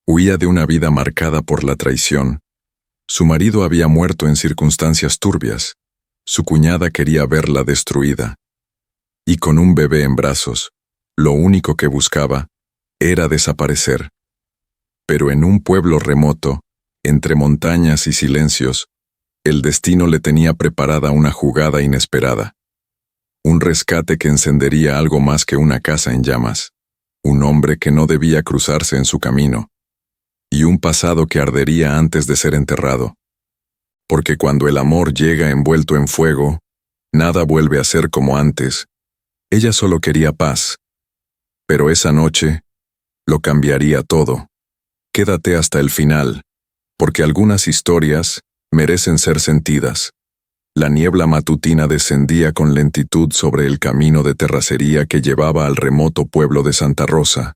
Huía de una vida marcada por la traición. Su marido había muerto en circunstancias turbias. Su cuñada quería verla destruida. Y con un bebé en brazos, lo único que buscaba era desaparecer. Pero en un pueblo remoto, entre montañas y silencios, el destino le tenía preparada una jugada inesperada. Un rescate que encendería algo más que una casa en llamas. Un hombre que no debía cruzarse en su camino. Y un pasado que ardería antes de ser enterrado. Porque cuando el amor llega envuelto en fuego, nada vuelve a ser como antes. Ella solo quería paz. Pero esa noche, lo cambiaría todo. Quédate hasta el final, porque algunas historias merecen ser sentidas. La niebla matutina descendía con lentitud sobre el camino de terracería que llevaba al remoto pueblo de Santa Rosa.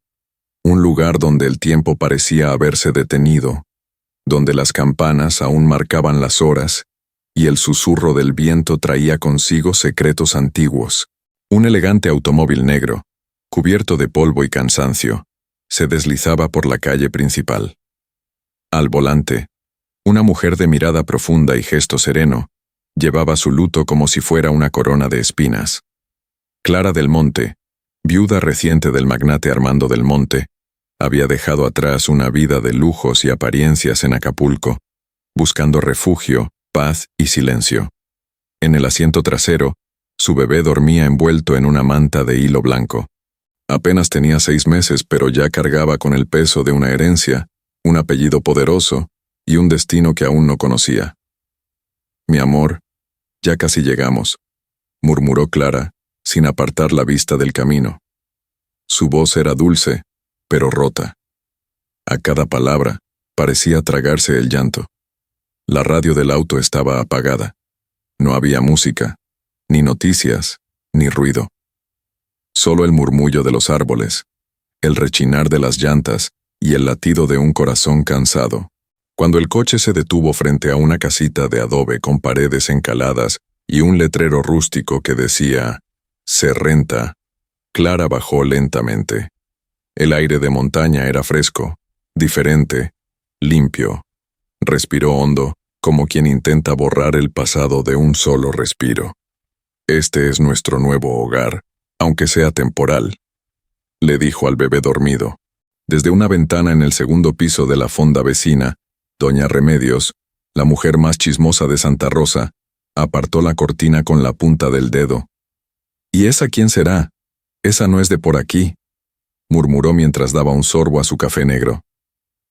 Un lugar donde el tiempo parecía haberse detenido, donde las campanas aún marcaban las horas y el susurro del viento traía consigo secretos antiguos. Un elegante automóvil negro, cubierto de polvo y cansancio, se deslizaba por la calle principal. Al volante, una mujer de mirada profunda y gesto sereno llevaba su luto como si fuera una corona de espinas. Clara del Monte, viuda reciente del magnate Armando del Monte, había dejado atrás una vida de lujos y apariencias en Acapulco, buscando refugio, paz y silencio. En el asiento trasero, su bebé dormía envuelto en una manta de hilo blanco. Apenas tenía 6 meses, pero ya cargaba con el peso de una herencia, un apellido poderoso y un destino que aún no conocía. «Mi amor, ya casi llegamos», murmuró Clara, sin apartar la vista del camino. Su voz era dulce, pero rota. A cada palabra parecía tragarse el llanto. La radio del auto estaba apagada. No había música, ni noticias, ni ruido. Solo el murmullo de los árboles, el rechinar de las llantas y el latido de un corazón cansado. Cuando el coche se detuvo frente a una casita de adobe con paredes encaladas y un letrero rústico que decía «Se renta», Clara bajó lentamente. El aire de montaña era fresco, diferente, limpio. Respiró hondo, como quien intenta borrar el pasado de un solo respiro. «Este es nuestro nuevo hogar, aunque sea temporal», le dijo al bebé dormido. Desde una ventana en el segundo piso de la fonda vecina, doña Remedios, la mujer más chismosa de Santa Rosa, apartó la cortina con la punta del dedo. «¿Y esa quién será? Esa no es de por aquí», murmuró mientras daba un sorbo a su café negro.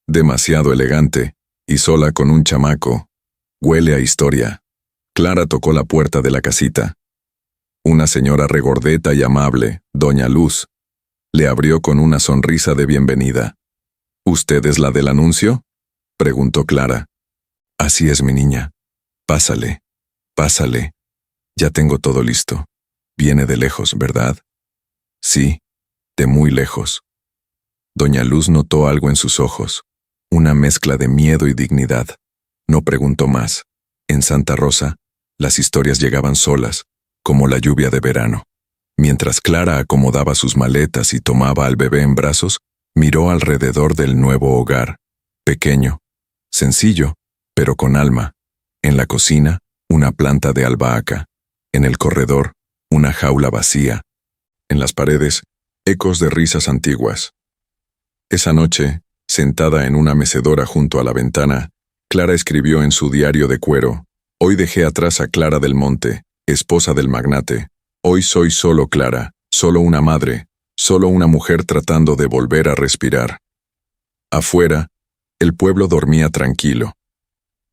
«Demasiado elegante, y sola con un chamaco. Huele a historia». Clara tocó la puerta de la casita. Una señora regordeta y amable, doña Luz, le abrió con una sonrisa de bienvenida. «¿Usted es la del anuncio?», preguntó Clara. «Así es, mi niña. Pásale, pásale. Ya tengo todo listo. Viene de lejos, ¿verdad?». «Sí, de muy lejos». Doña Luz notó algo en sus ojos, una mezcla de miedo y dignidad. No preguntó más. En Santa Rosa, las historias llegaban solas, como la lluvia de verano. Mientras Clara acomodaba sus maletas y tomaba al bebé en brazos, miró alrededor del nuevo hogar, pequeño, sencillo, pero con alma. En la cocina, una planta de albahaca. En el corredor, una jaula vacía. En las paredes, ecos de risas antiguas. Esa noche, sentada en una mecedora junto a la ventana, Clara escribió en su diario de cuero: «Hoy dejé atrás a Clara del Monte, esposa del magnate. Hoy soy solo Clara, solo una madre, solo una mujer tratando de volver a respirar». Afuera, el pueblo dormía tranquilo.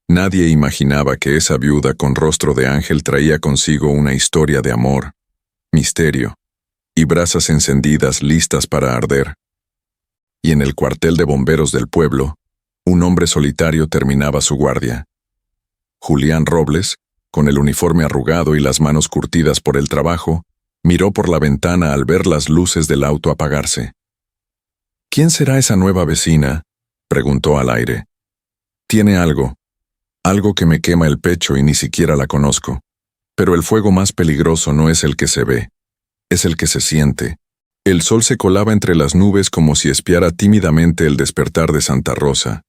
Nadie imaginaba que esa viuda con rostro de ángel traía consigo una historia de amor, misterio y brasas encendidas listas para arder. Y en el cuartel de bomberos del pueblo, un hombre solitario terminaba su guardia. Julián Robles, con el uniforme arrugado y las manos curtidas por el trabajo, miró por la ventana al ver las luces del auto apagarse. «¿Quién será esa nueva vecina?», preguntó al aire. «Tiene algo que me quema el pecho y ni siquiera la conozco. Pero el fuego más peligroso no es el que se ve, es el que se siente. El sol se colaba entre las nubes como si espiara tímidamente el despertar de Santa Rosa.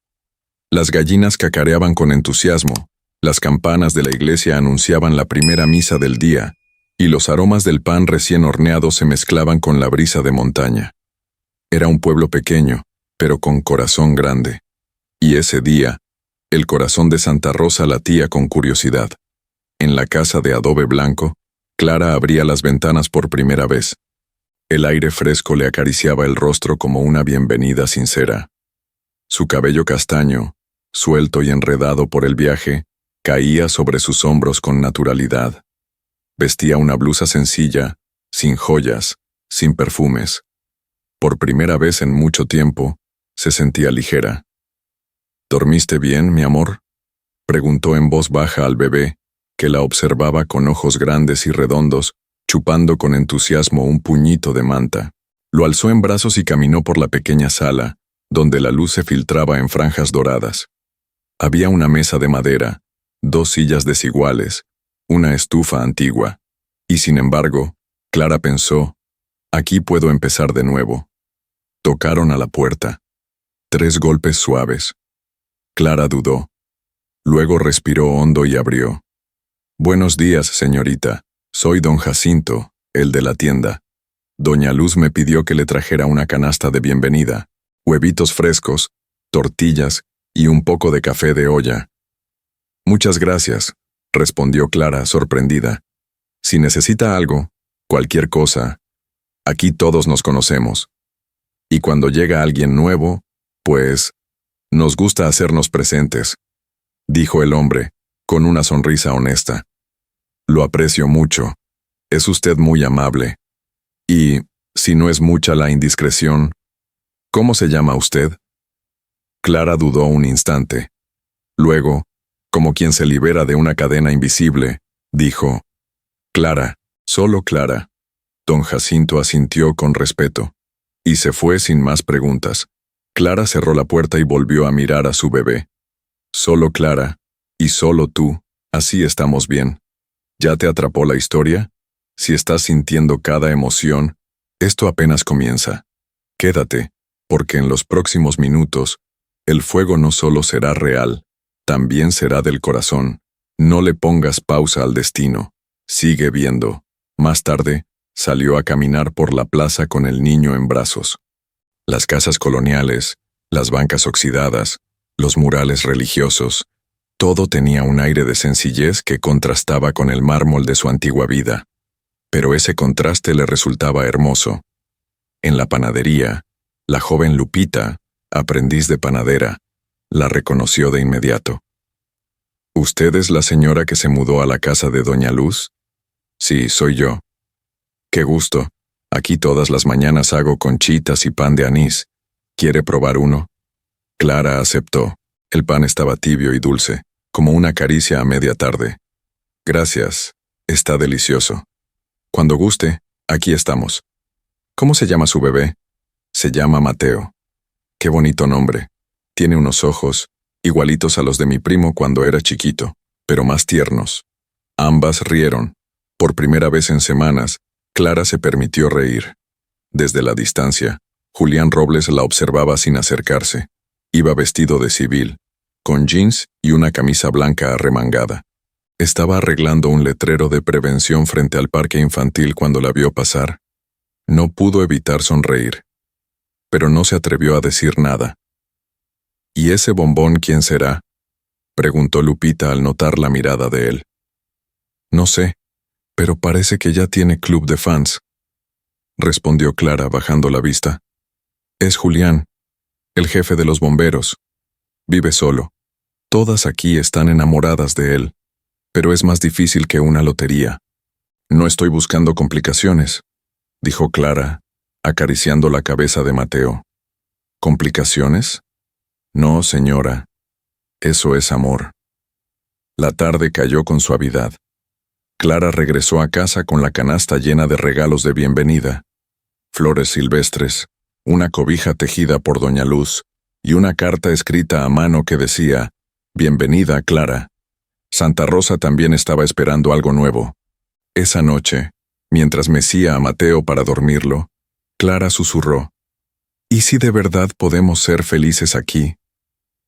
Las gallinas cacareaban con entusiasmo, las campanas de la iglesia anunciaban la primera misa del día, y los aromas del pan recién horneado se mezclaban con la brisa de montaña. Era un pueblo pequeño, pero con corazón grande. Y ese día, el corazón de Santa Rosa latía con curiosidad. En la casa de adobe blanco, Clara abría las ventanas por primera vez. El aire fresco le acariciaba el rostro como una bienvenida sincera. Su cabello castaño, suelto y enredado por el viaje, caía sobre sus hombros con naturalidad. Vestía una blusa sencilla, sin joyas, sin perfumes. Por primera vez en mucho tiempo, se sentía ligera. ¿Dormiste bien, mi amor?, preguntó en voz baja al bebé, que la observaba con ojos grandes y redondos, chupando con entusiasmo un puñito de manta. Lo alzó en brazos y caminó por la pequeña sala, donde la luz se filtraba en franjas doradas. Había una mesa de madera, 2 sillas desiguales, una estufa antigua, y sin embargo, Clara pensó, aquí puedo empezar de nuevo. Tocaron a la puerta. 3 golpes suaves. Clara dudó. Luego respiró hondo y abrió. Buenos días, señorita. Soy don Jacinto, el de la tienda. Doña Luz me pidió que le trajera una canasta de bienvenida, huevitos frescos, tortillas y un poco de café de olla. Muchas gracias, respondió Clara, sorprendida. Si necesita algo, cualquier cosa, aquí todos nos conocemos. Y cuando llega alguien nuevo, pues, nos gusta hacernos presentes, dijo el hombre, con una sonrisa honesta. Lo aprecio mucho. Es usted muy amable. Y, si no es mucha la indiscreción, ¿cómo se llama usted? Clara dudó un instante. Luego, como quien se libera de una cadena invisible, dijo, Clara, solo Clara. Don Jacinto asintió con respeto, y se fue sin más preguntas. Clara cerró la puerta y volvió a mirar a su bebé. Solo Clara, y solo tú, así estamos bien. ¿Ya te atrapó la historia? Si estás sintiendo cada emoción, esto apenas comienza. Quédate, porque en los próximos minutos, el fuego no solo será real, también será del corazón. No le pongas pausa al destino. Sigue viendo. Más tarde, salió a caminar por la plaza con el niño en brazos. Las casas coloniales, las bancas oxidadas, los murales religiosos, todo tenía un aire de sencillez que contrastaba con el mármol de su antigua vida. Pero ese contraste le resultaba hermoso. En la panadería, la joven Lupita, aprendiz de panadera, la reconoció de inmediato. ¿Usted es la señora que se mudó a la casa de Doña Luz? Sí, soy yo. Qué gusto. Aquí todas las mañanas hago conchitas y pan de anís. ¿Quiere probar uno? Clara aceptó. El pan estaba tibio y dulce, como una caricia a media tarde. Gracias. Está delicioso. Cuando guste, aquí estamos. ¿Cómo se llama su bebé? Se llama Mateo. Qué bonito nombre. Tiene unos ojos, igualitos a los de mi primo cuando era chiquito, pero más tiernos. Ambas rieron. Por primera vez en semanas, Clara se permitió reír. Desde la distancia, Julián Robles la observaba sin acercarse. Iba vestido de civil, con jeans y una camisa blanca arremangada. Estaba arreglando un letrero de prevención frente al parque infantil cuando la vio pasar. No pudo evitar sonreír, pero no se atrevió a decir nada. ¿Y ese bombón quién será?, preguntó Lupita al notar la mirada de él. No sé, pero parece que ya tiene club de fans, respondió Clara bajando la vista. Es Julián, el jefe de los bomberos. Vive solo. Todas aquí están enamoradas de él, pero es más difícil que una lotería. No estoy buscando complicaciones, dijo Clara, acariciando la cabeza de Mateo. ¿Complicaciones? No, señora. Eso es amor. La tarde cayó con suavidad. Clara regresó a casa con la canasta llena de regalos de bienvenida. Flores silvestres, una cobija tejida por Doña Luz y una carta escrita a mano que decía, «Bienvenida, Clara». Santa Rosa también estaba esperando algo nuevo. Esa noche, mientras mecía a Mateo para dormirlo, Clara susurró. ¿Y si de verdad podemos ser felices aquí?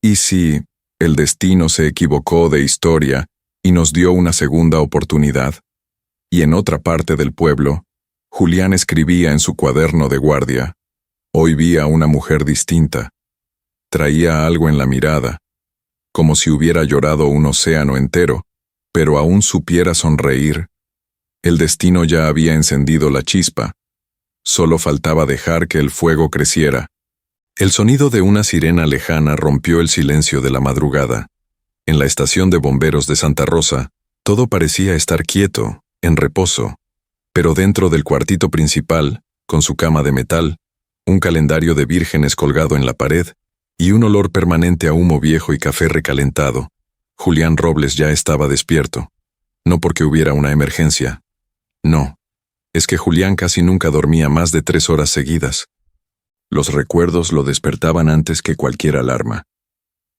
¿Y si el destino se equivocó de historia y nos dio una segunda oportunidad? Y en otra parte del pueblo, Julián escribía en su cuaderno de guardia. Hoy vi a una mujer distinta. Traía algo en la mirada, como si hubiera llorado un océano entero, pero aún supiera sonreír. El destino ya había encendido la chispa. Solo faltaba dejar que el fuego creciera. El sonido de una sirena lejana rompió el silencio de la madrugada. En la estación de bomberos de Santa Rosa, todo parecía estar quieto, en reposo. Pero dentro del cuartito principal, con su cama de metal, un calendario de vírgenes colgado en la pared y un olor permanente a humo viejo y café recalentado, Julián Robles ya estaba despierto. No porque hubiera una emergencia. No. Es que Julián casi nunca dormía más de 3 horas seguidas. Los recuerdos lo despertaban antes que cualquier alarma.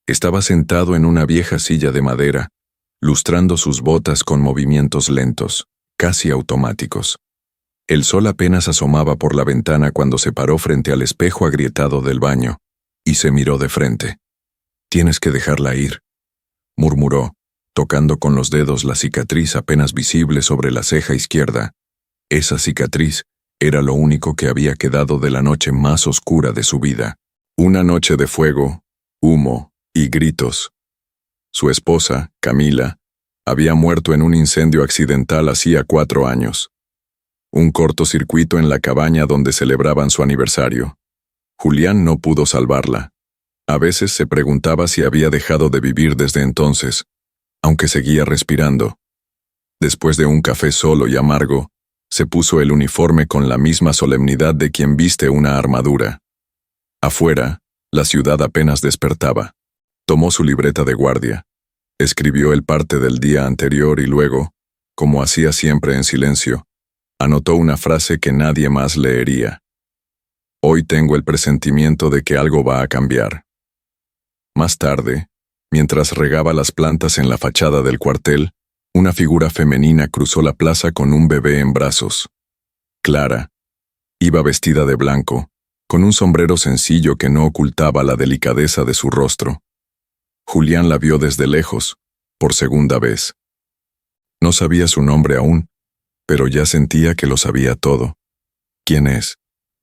Estaba sentado en una vieja silla de madera, lustrando sus botas con movimientos lentos, casi automáticos. El sol apenas asomaba por la ventana cuando se paró frente al espejo agrietado del baño, y se miró de frente. «Tienes que dejarla ir», murmuró, tocando con los dedos la cicatriz apenas visible sobre la ceja izquierda. Esa cicatriz era lo único que había quedado de la noche más oscura de su vida. Una noche de fuego, humo y gritos. Su esposa, Camila, había muerto en un incendio accidental hacía 4 años. Un cortocircuito en la cabaña donde celebraban su aniversario. Julián no pudo salvarla. A veces se preguntaba si había dejado de vivir desde entonces, aunque seguía respirando. Después de un café solo y amargo, se puso el uniforme con la misma solemnidad de quien viste una armadura. Afuera, la ciudad apenas despertaba. Tomó su libreta de guardia. Escribió el parte del día anterior y luego, como hacía siempre en silencio, anotó una frase que nadie más leería. Hoy tengo el presentimiento de que algo va a cambiar. Más tarde, mientras regaba las plantas en la fachada del cuartel, una figura femenina cruzó la plaza con un bebé en brazos. Clara. Iba vestida de blanco, con un sombrero sencillo que no ocultaba la delicadeza de su rostro. Julián la vio desde lejos, por segunda vez. No sabía su nombre aún, pero ya sentía que lo sabía todo. ¿Quién es?,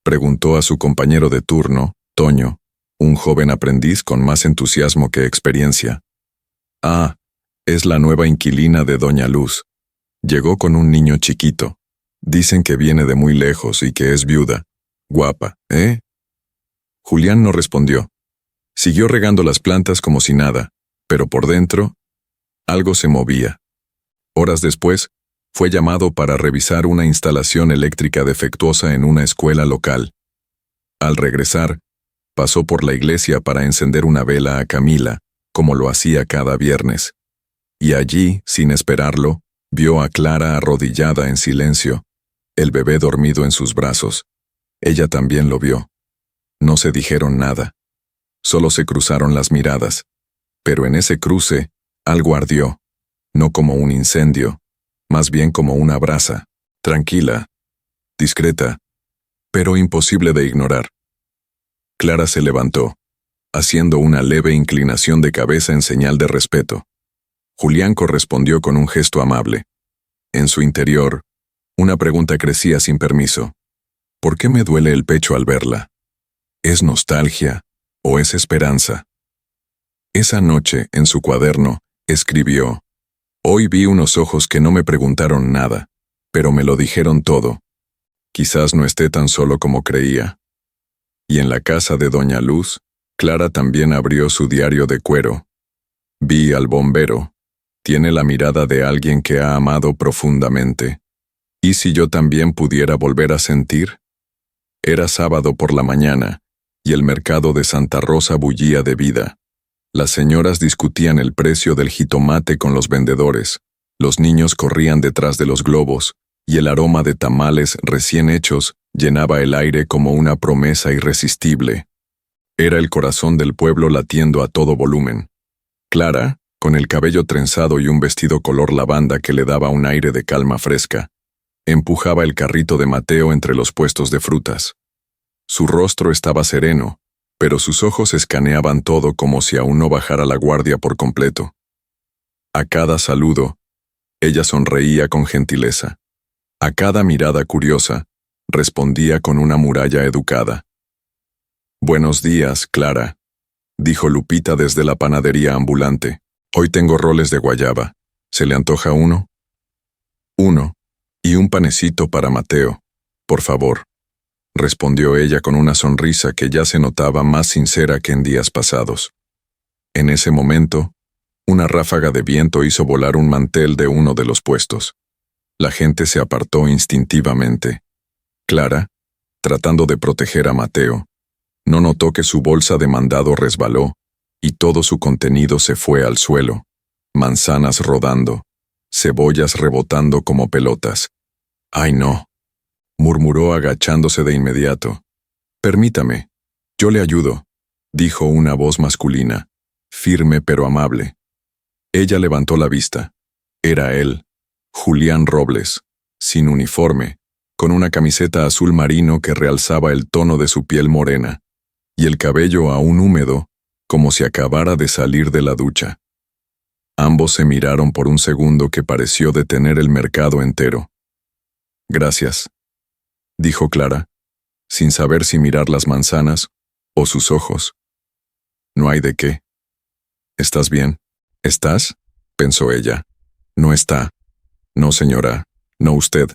preguntó a su compañero de turno, Toño, un joven aprendiz con más entusiasmo que experiencia. Ah, es la nueva inquilina de Doña Luz. Llegó con un niño chiquito. Dicen que viene de muy lejos y que es viuda. Guapa, ¿eh? Julián no respondió. Siguió regando las plantas como si nada, pero por dentro, algo se movía. Horas después, fue llamado para revisar una instalación eléctrica defectuosa en una escuela local. Al regresar, pasó por la iglesia para encender una vela a Camila, como lo hacía cada viernes. Y allí, sin esperarlo, vio a Clara arrodillada en silencio, el bebé dormido en sus brazos. Ella también lo vio. No se dijeron nada. Solo se cruzaron las miradas. Pero en ese cruce, algo ardió, no como un incendio, más bien como una brasa, tranquila, discreta, pero imposible de ignorar. Clara se levantó, haciendo una leve inclinación de cabeza en señal de respeto. Julián correspondió con un gesto amable. En su interior, una pregunta crecía sin permiso. ¿Por qué me duele el pecho al verla? ¿Es nostalgia o es esperanza? Esa noche, en su cuaderno, escribió: Hoy vi unos ojos que no me preguntaron nada, pero me lo dijeron todo. Quizás no esté tan solo como creía. Y en la casa de Doña Luz, Clara también abrió su diario de cuero. Vi al bombero. Tiene la mirada de alguien que ha amado profundamente. ¿Y si yo también pudiera volver a sentir? Era sábado por la mañana, y el mercado de Santa Rosa bullía de vida. Las señoras discutían el precio del jitomate con los vendedores, los niños corrían detrás de los globos, y el aroma de tamales recién hechos llenaba el aire como una promesa irresistible. Era el corazón del pueblo latiendo a todo volumen. Clara, con el cabello trenzado y un vestido color lavanda que le daba un aire de calma fresca, empujaba el carrito de Mateo entre los puestos de frutas. Su rostro estaba sereno, pero sus ojos escaneaban todo como si aún no bajara la guardia por completo. A cada saludo, ella sonreía con gentileza. A cada mirada curiosa, respondía con una muralla educada. «Buenos días, Clara», dijo Lupita desde la panadería ambulante. «Hoy tengo roles de guayaba. ¿Se le antoja uno?» «Uno, y un panecito para Mateo, por favor», respondió ella con una sonrisa que ya se notaba más sincera que en días pasados. En ese momento, una ráfaga de viento hizo volar un mantel de uno de los puestos. La gente se apartó instintivamente. Clara, tratando de proteger a Mateo, no notó que su bolsa de mandado resbaló y todo su contenido se fue al suelo, manzanas rodando, cebollas rebotando como pelotas. «¡Ay, no!», murmuró agachándose de inmediato. «Permítame, yo le ayudo», dijo una voz masculina, firme pero amable. Ella levantó la vista. Era él, Julián Robles, sin uniforme, con una camiseta azul marino que realzaba el tono de su piel morena, y el cabello aún húmedo, como si acabara de salir de la ducha. Ambos se miraron por un segundo que pareció detener el mercado entero. «Gracias», dijo Clara, sin saber si mirar las manzanas o sus ojos. «No hay de qué». «¿Estás bien?» «¿Estás?», pensó ella. «No está». «No, señora, no usted».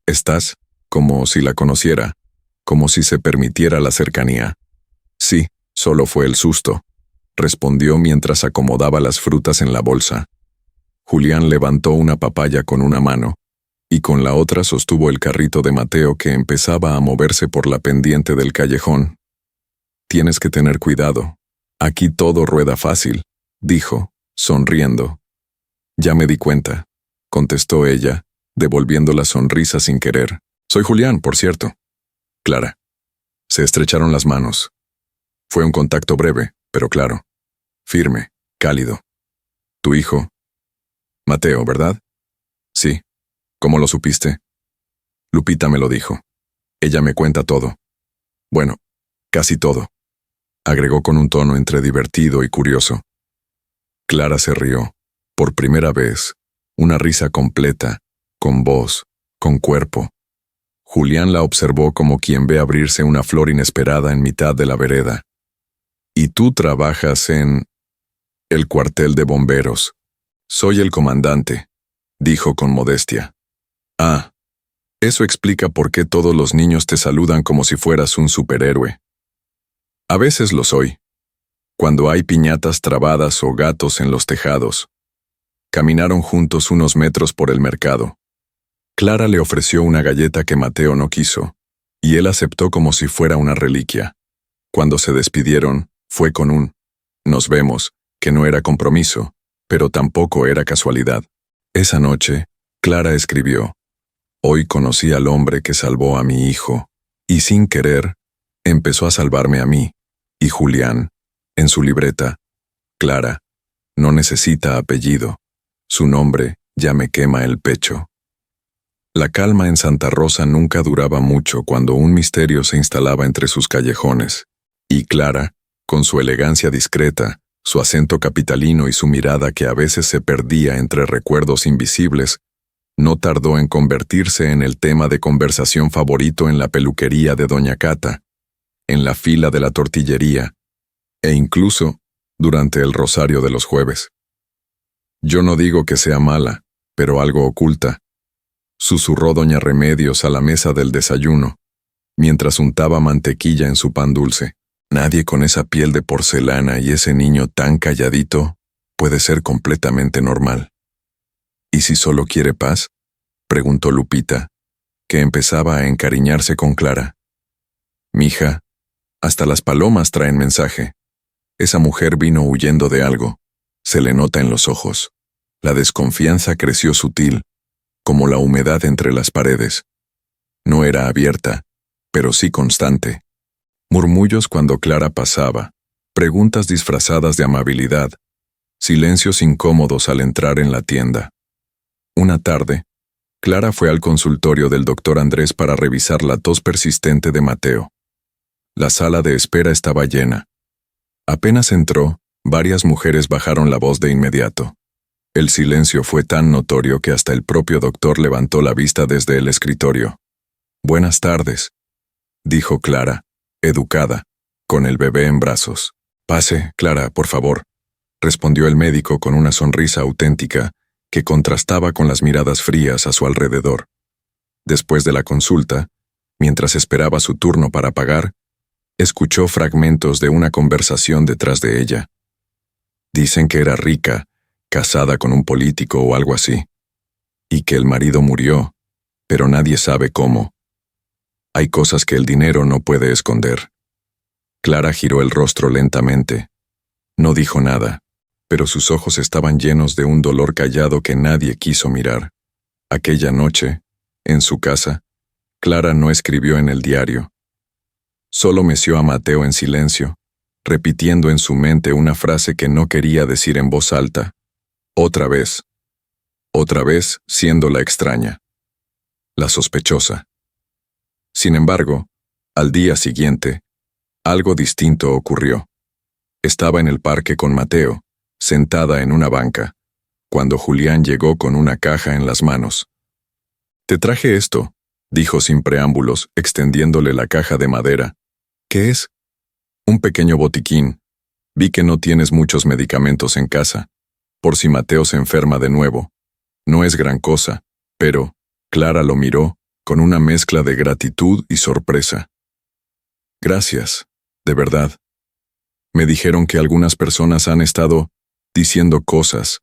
«¿Estás?», como si la conociera, como si se permitiera la cercanía. «Sí, solo fue el susto», respondió mientras acomodaba las frutas en la bolsa. Julián levantó una papaya con una mano, y con la otra sostuvo el carrito de Mateo que empezaba a moverse por la pendiente del callejón. «Tienes que tener cuidado. Aquí todo rueda fácil», dijo, sonriendo. «Ya me di cuenta», contestó ella, devolviendo la sonrisa sin querer. «Soy Julián, por cierto». «Clara». Se estrecharon las manos. Fue un contacto breve, pero claro. Firme, cálido. «¿Tu hijo?» «Mateo, ¿verdad?» «Sí». «¿Cómo lo supiste?» «Lupita me lo dijo. Ella me cuenta todo. Bueno, casi todo», agregó con un tono entre divertido y curioso. Clara se rió. Por primera vez, una risa completa, con voz, con cuerpo. Julián la observó como quien ve abrirse una flor inesperada en mitad de la vereda. «¿Y tú trabajas en...?» «El cuartel de bomberos. Soy el comandante», dijo con modestia. «Ah, eso explica por qué todos los niños te saludan como si fueras un superhéroe». «A veces lo soy. Cuando hay piñatas trabadas o gatos en los tejados». Caminaron juntos unos metros por el mercado. Clara le ofreció una galleta que Mateo no quiso, y él aceptó como si fuera una reliquia. Cuando se despidieron, fue con un «nos vemos», que no era compromiso, pero tampoco era casualidad. Esa noche, Clara escribió: «Hoy conocí al hombre que salvó a mi hijo, y sin querer, empezó a salvarme a mí». Y Julián, en su libreta: «Clara, no necesita apellido. Su nombre ya me quema el pecho». La calma en Santa Rosa nunca duraba mucho cuando un misterio se instalaba entre sus callejones, y Clara, con su elegancia discreta, su acento capitalino y su mirada que a veces se perdía entre recuerdos invisibles, no tardó en convertirse en el tema de conversación favorito en la peluquería de Doña Cata, en la fila de la tortillería, e incluso durante el rosario de los jueves. «Yo no digo que sea mala, pero algo oculta», susurró doña Remedios a la mesa del desayuno, mientras untaba mantequilla en su pan dulce. «Nadie con esa piel de porcelana y ese niño tan calladito puede ser completamente normal». «¿Y si solo quiere paz?», preguntó Lupita, que empezaba a encariñarse con Clara. «Mija, hasta las palomas traen mensaje. Esa mujer vino huyendo de algo. Se le nota en los ojos». La desconfianza creció sutil, como la humedad entre las paredes. No era abierta, pero sí constante. Murmullos cuando Clara pasaba, preguntas disfrazadas de amabilidad, silencios incómodos al entrar en la tienda. Una tarde, Clara fue al consultorio del doctor Andrés para revisar la tos persistente de Mateo. La sala de espera estaba llena. Apenas entró, varias mujeres bajaron la voz de inmediato. El silencio fue tan notorio que hasta el propio doctor levantó la vista desde el escritorio. «Buenas tardes», dijo Clara, educada, con el bebé en brazos. «Pase, Clara, por favor», respondió el médico con una sonrisa auténtica que contrastaba con las miradas frías a su alrededor. Después de la consulta, mientras esperaba su turno para pagar, escuchó fragmentos de una conversación detrás de ella. Dicen que era rica, casada con un político o algo así, y que el marido murió, pero nadie sabe cómo. Hay cosas que el dinero no puede esconder. Clara giró el rostro lentamente. No dijo nada, pero sus ojos estaban llenos de un dolor callado que nadie quiso mirar. Aquella noche, en su casa, Clara no escribió en el diario. Solo meció a Mateo en silencio, repitiendo en su mente una frase que no quería decir en voz alta. Otra vez siendo la extraña, la sospechosa. Sin embargo, al día siguiente, algo distinto ocurrió. Estaba en el parque con Mateo, sentada en una banca, cuando Julián llegó con una caja en las manos. «Te traje esto», dijo sin preámbulos, extendiéndole la caja de madera. «¿Qué es?» «Un pequeño botiquín. Vi que no tienes muchos medicamentos en casa, por si Mateo se enferma de nuevo. No es gran cosa, pero...» Clara lo miró, con una mezcla de gratitud y sorpresa. «Gracias, de verdad. Me dijeron que algunas personas han estado diciendo cosas.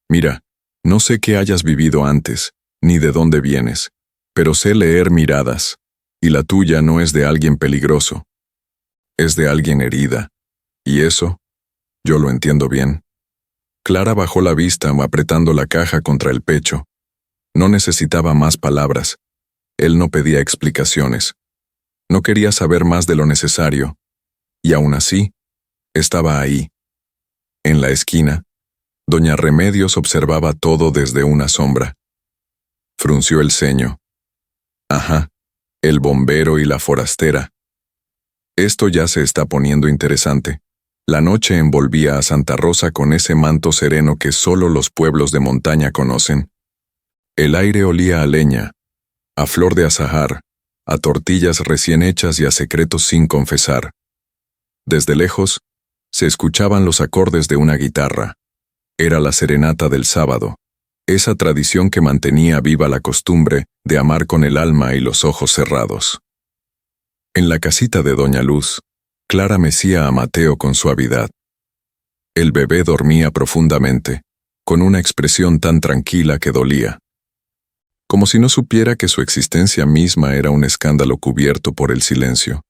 Mira, no sé qué hayas vivido antes, ni de dónde vienes, pero sé leer miradas, y la tuya no es de alguien peligroso. Es de alguien herida, y eso, yo lo entiendo bien». Clara bajó la vista apretando la caja contra el pecho. No necesitaba más palabras. Él no pedía explicaciones. No quería saber más de lo necesario. Y aún así, estaba ahí. En la esquina, doña Remedios observaba todo desde una sombra. Frunció el ceño. Ajá, el bombero y la forastera. Esto ya se está poniendo interesante. La noche envolvía a Santa Rosa con ese manto sereno que solo los pueblos de montaña conocen. El aire olía a leña, a flor de azahar, a tortillas recién hechas y a secretos sin confesar. Desde lejos, se escuchaban los acordes de una guitarra. Era la serenata del sábado, esa tradición que mantenía viva la costumbre de amar con el alma y los ojos cerrados. En la casita de Doña Luz, Clara mecía a Mateo con suavidad. El bebé dormía profundamente, con una expresión tan tranquila que dolía. Como si no supiera que su existencia misma era un escándalo cubierto por el silencio.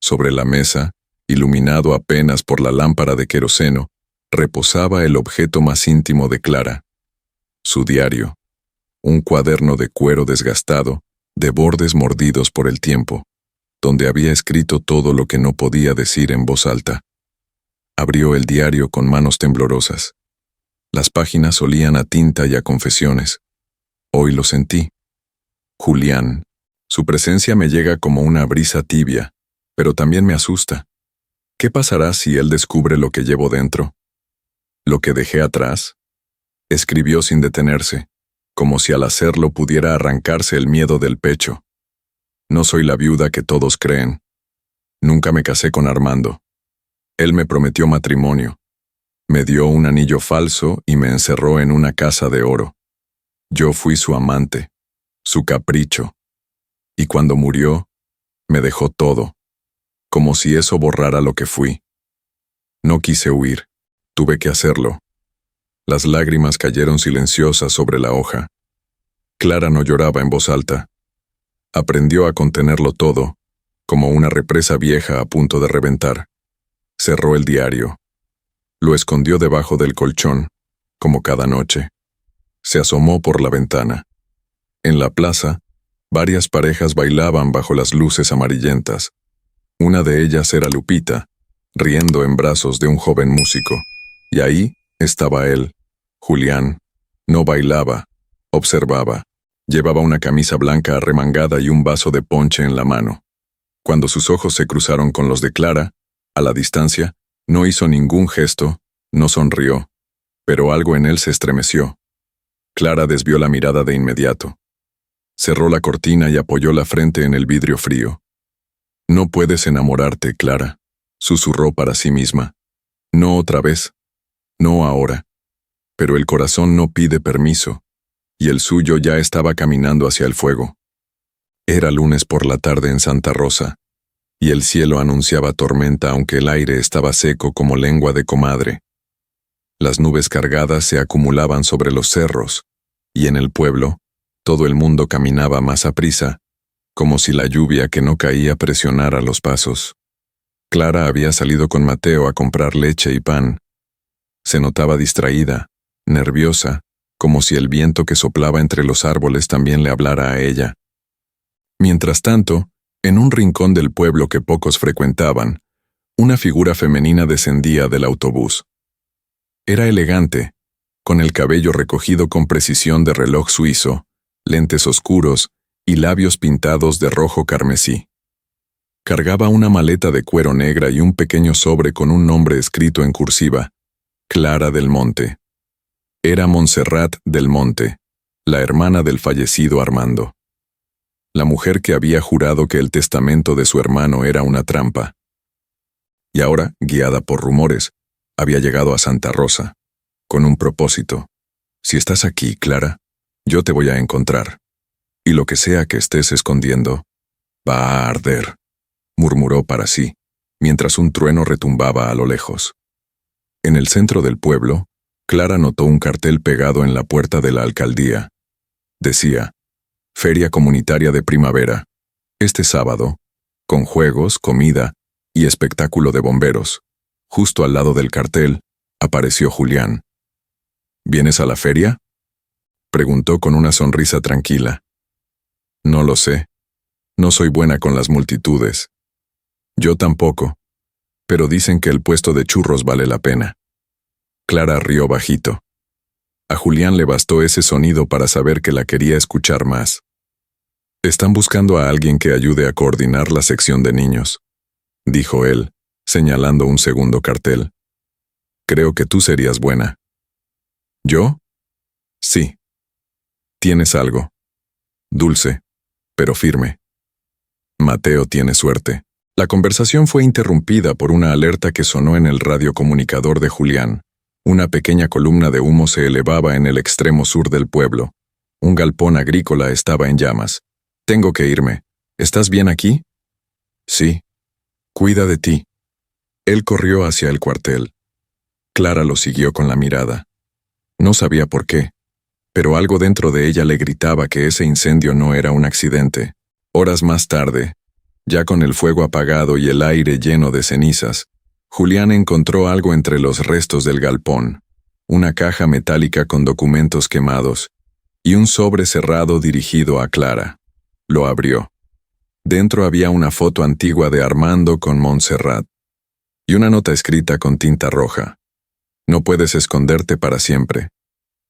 Sobre la mesa, iluminado apenas por la lámpara de queroseno, reposaba el objeto más íntimo de Clara. Su diario, un cuaderno de cuero desgastado, de bordes mordidos por el tiempo, donde había escrito todo lo que no podía decir en voz alta. Abrió el diario con manos temblorosas. Las páginas olían a tinta y a confesiones. Hoy lo sentí. Julián. Su presencia me llega como una brisa tibia, pero también me asusta. ¿Qué pasará si él descubre lo que llevo dentro? ¿Lo que dejé atrás? Escribió sin detenerse, como si al hacerlo pudiera arrancarse el miedo del pecho. No soy la viuda que todos creen. Nunca me casé con Armando. Él me prometió matrimonio. Me dio un anillo falso y me encerró en una casa de oro. Yo fui su amante, su capricho. Y cuando murió, me dejó todo, como si eso borrara lo que fui. No quise huir. Tuve que hacerlo. Las lágrimas cayeron silenciosas sobre la hoja. Clara no lloraba en voz alta. Aprendió a contenerlo todo, como una represa vieja a punto de reventar. Cerró el diario. Lo escondió debajo del colchón, como cada noche. Se asomó por la ventana. En la plaza, varias parejas bailaban bajo las luces amarillentas. Una de ellas era Lupita, riendo en brazos de un joven músico. Y ahí estaba él, Julián. No bailaba, observaba. Llevaba una camisa blanca arremangada y un vaso de ponche en la mano. Cuando sus ojos se cruzaron con los de Clara, a la distancia, no hizo ningún gesto, no sonrió, pero algo en él se estremeció. Clara desvió la mirada de inmediato. Cerró la cortina y apoyó la frente en el vidrio frío. «No puedes enamorarte, Clara», susurró para sí misma. «No otra vez. No ahora». Pero el corazón no pide permiso, y el suyo ya estaba caminando hacia el fuego. Era lunes por la tarde en Santa Rosa, y el cielo anunciaba tormenta aunque el aire estaba seco como lengua de comadre. Las nubes cargadas se acumulaban sobre los cerros, y en el pueblo, todo el mundo caminaba más aprisa, como si la lluvia que no caía presionara los pasos. Clara había salido con Mateo a comprar leche y pan. Se notaba distraída, nerviosa, como si el viento que soplaba entre los árboles también le hablara a ella. Mientras tanto, en un rincón del pueblo que pocos frecuentaban, una figura femenina descendía del autobús. Era elegante, con el cabello recogido con precisión de reloj suizo, lentes oscuros y labios pintados de rojo carmesí. Cargaba una maleta de cuero negra y un pequeño sobre con un nombre escrito en cursiva: Clara del Monte. Era Montserrat del Monte, la hermana del fallecido Armando. La mujer que había jurado que el testamento de su hermano era una trampa. Y ahora, guiada por rumores, había llegado a Santa Rosa, con un propósito. «Si estás aquí, Clara, yo te voy a encontrar. Y lo que sea que estés escondiendo, va a arder», murmuró para sí, mientras un trueno retumbaba a lo lejos. En el centro del pueblo, Clara notó un cartel pegado en la puerta de la alcaldía. Decía: «Feria Comunitaria de Primavera, este sábado, con juegos, comida y espectáculo de bomberos». Justo al lado del cartel, apareció Julián. «¿Vienes a la feria?», preguntó con una sonrisa tranquila. «No lo sé. No soy buena con las multitudes». «Yo tampoco. Pero dicen que el puesto de churros vale la pena». Clara rió bajito. A Julián le bastó ese sonido para saber que la quería escuchar más. «Están buscando a alguien que ayude a coordinar la sección de niños», dijo él, señalando un segundo cartel. «Creo que tú serías buena». «¿Yo?» «Sí. Tienes algo. Dulce, pero firme». «Mateo tiene suerte». La conversación fue interrumpida por una alerta que sonó en el radiocomunicador de Julián. Una pequeña columna de humo se elevaba en el extremo sur del pueblo. Un galpón agrícola estaba en llamas. «Tengo que irme. ¿Estás bien aquí?» «Sí. Cuida de ti». Él corrió hacia el cuartel. Clara lo siguió con la mirada. No sabía por qué, pero algo dentro de ella le gritaba que ese incendio no era un accidente. Horas más tarde, ya con el fuego apagado y el aire lleno de cenizas, Julián encontró algo entre los restos del galpón: una caja metálica con documentos quemados y un sobre cerrado dirigido a Clara. Lo abrió. Dentro había una foto antigua de Armando con Montserrat y una nota escrita con tinta roja: «No puedes esconderte para siempre.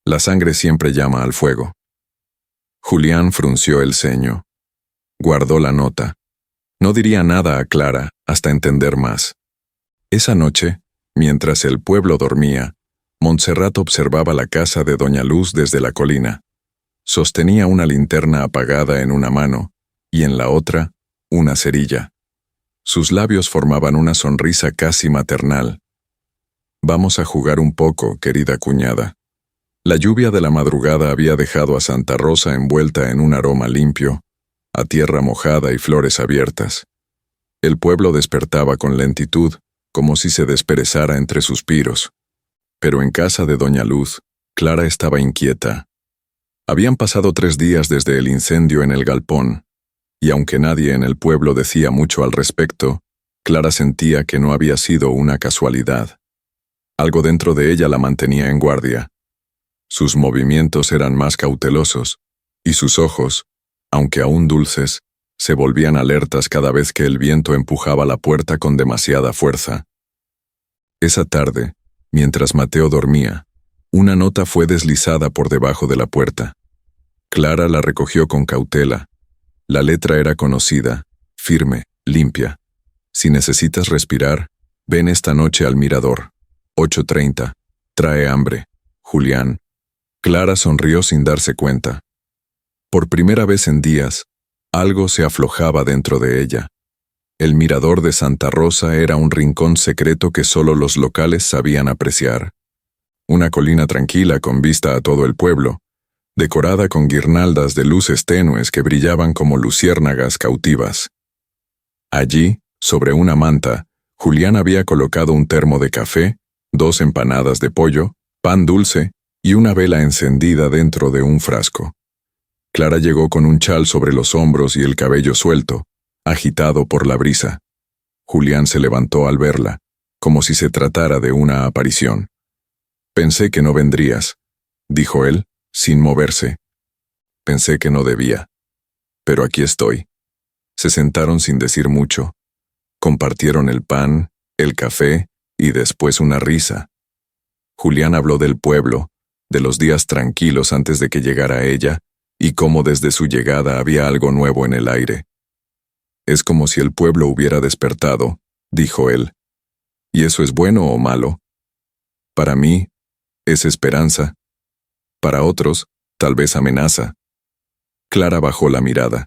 La sangre siempre llama al fuego». Julián frunció el ceño. Guardó la nota. No diría nada a Clara hasta entender más. Esa noche, mientras el pueblo dormía, Montserrat observaba la casa de Doña Luz desde la colina. Sostenía una linterna apagada en una mano y en la otra, una cerilla. Sus labios formaban una sonrisa casi maternal. «Vamos a jugar un poco, querida cuñada». La lluvia de la madrugada había dejado a Santa Rosa envuelta en un aroma limpio, a tierra mojada y flores abiertas. El pueblo despertaba con lentitud, como si se desperezara entre suspiros. Pero en casa de Doña Luz, Clara estaba inquieta. Habían pasado 3 días desde el incendio en el galpón, y aunque nadie en el pueblo decía mucho al respecto, Clara sentía que no había sido una casualidad. Algo dentro de ella la mantenía en guardia. Sus movimientos eran más cautelosos, y sus ojos, aunque aún dulces, se volvían alertas cada vez que el viento empujaba la puerta con demasiada fuerza. Esa tarde, mientras Mateo dormía, una nota fue deslizada por debajo de la puerta. Clara la recogió con cautela. La letra era conocida, firme, limpia. Si necesitas respirar, ven esta noche al mirador. 8:30. Trae hambre. Julián. Clara sonrió sin darse cuenta. Por primera vez en días, algo se aflojaba dentro de ella. El mirador de Santa Rosa era un rincón secreto que solo los locales sabían apreciar. Una colina tranquila con vista a todo el pueblo, decorada con guirnaldas de luces tenues que brillaban como luciérnagas cautivas. Allí, sobre una manta, Julián había colocado un termo de café, 2 empanadas de pollo, pan dulce y una vela encendida dentro de un frasco. Clara llegó con un chal sobre los hombros y el cabello suelto, agitado por la brisa. Julián se levantó al verla, como si se tratara de una aparición. «Pensé que no vendrías», dijo él, sin moverse. «Pensé que no debía. Pero aquí estoy». Se sentaron sin decir mucho. Compartieron el pan, el café y después una risa. Julián habló del pueblo, de los días tranquilos antes de que llegara ella, y cómo desde su llegada había algo nuevo en el aire. «Es como si el pueblo hubiera despertado», dijo él. «¿Y eso es bueno o malo? Para mí, es esperanza. Para otros, tal vez amenaza». Clara bajó la mirada.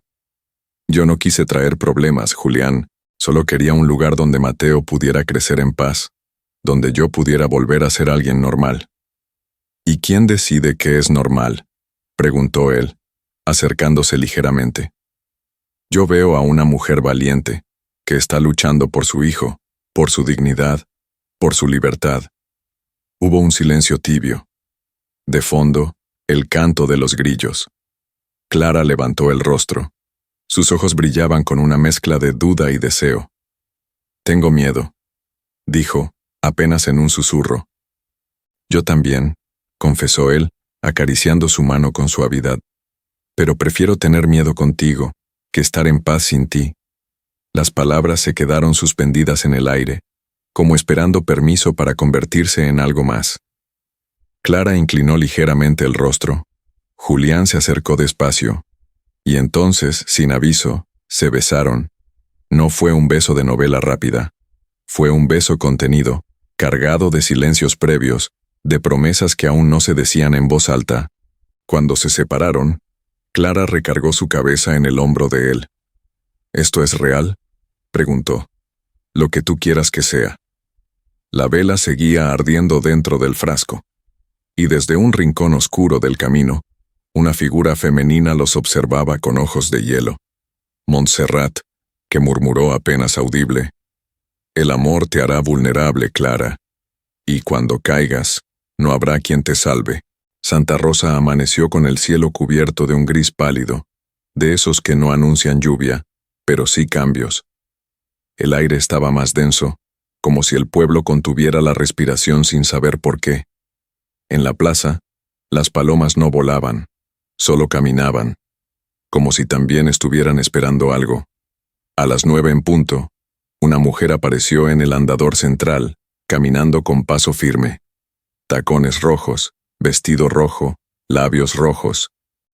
«Yo no quise traer problemas, Julián. Solo quería un lugar donde Mateo pudiera crecer en paz, donde yo pudiera volver a ser alguien normal». «¿Y quién decide qué es normal?», preguntó él, acercándose ligeramente. «Yo veo a una mujer valiente, que está luchando por su hijo, por su dignidad, por su libertad». Hubo un silencio tibio. De fondo, el canto de los grillos. Clara levantó el rostro. Sus ojos brillaban con una mezcla de duda y deseo. «Tengo miedo», dijo, apenas en un susurro. «Yo también», confesó él, acariciando su mano con suavidad. «Pero prefiero tener miedo contigo, que estar en paz sin ti». Las palabras se quedaron suspendidas en el aire, como esperando permiso para convertirse en algo más. Clara inclinó ligeramente el rostro. Julián se acercó despacio. Y entonces, sin aviso, se besaron. No fue un beso de novela rápida. Fue un beso contenido, cargado de silencios previos, de promesas que aún no se decían en voz alta. Cuando se separaron, Clara recargó su cabeza en el hombro de él. «¿Esto es real?», preguntó. «Lo que tú quieras que sea». La vela seguía ardiendo dentro del frasco, y desde un rincón oscuro del camino, una figura femenina los observaba con ojos de hielo. Montserrat, que murmuró apenas audible: «El amor te hará vulnerable, Clara, y cuando caigas, no habrá quien te salve». Santa Rosa amaneció con el cielo cubierto de un gris pálido, de esos que no anuncian lluvia, pero sí cambios. El aire estaba más denso, como si el pueblo contuviera la respiración sin saber por qué. En la plaza, las palomas no volaban, solo caminaban, como si también estuvieran esperando algo. A las 9 en punto, una mujer apareció en el andador central, caminando con paso firme. Tacones rojos, vestido rojo, labios rojos,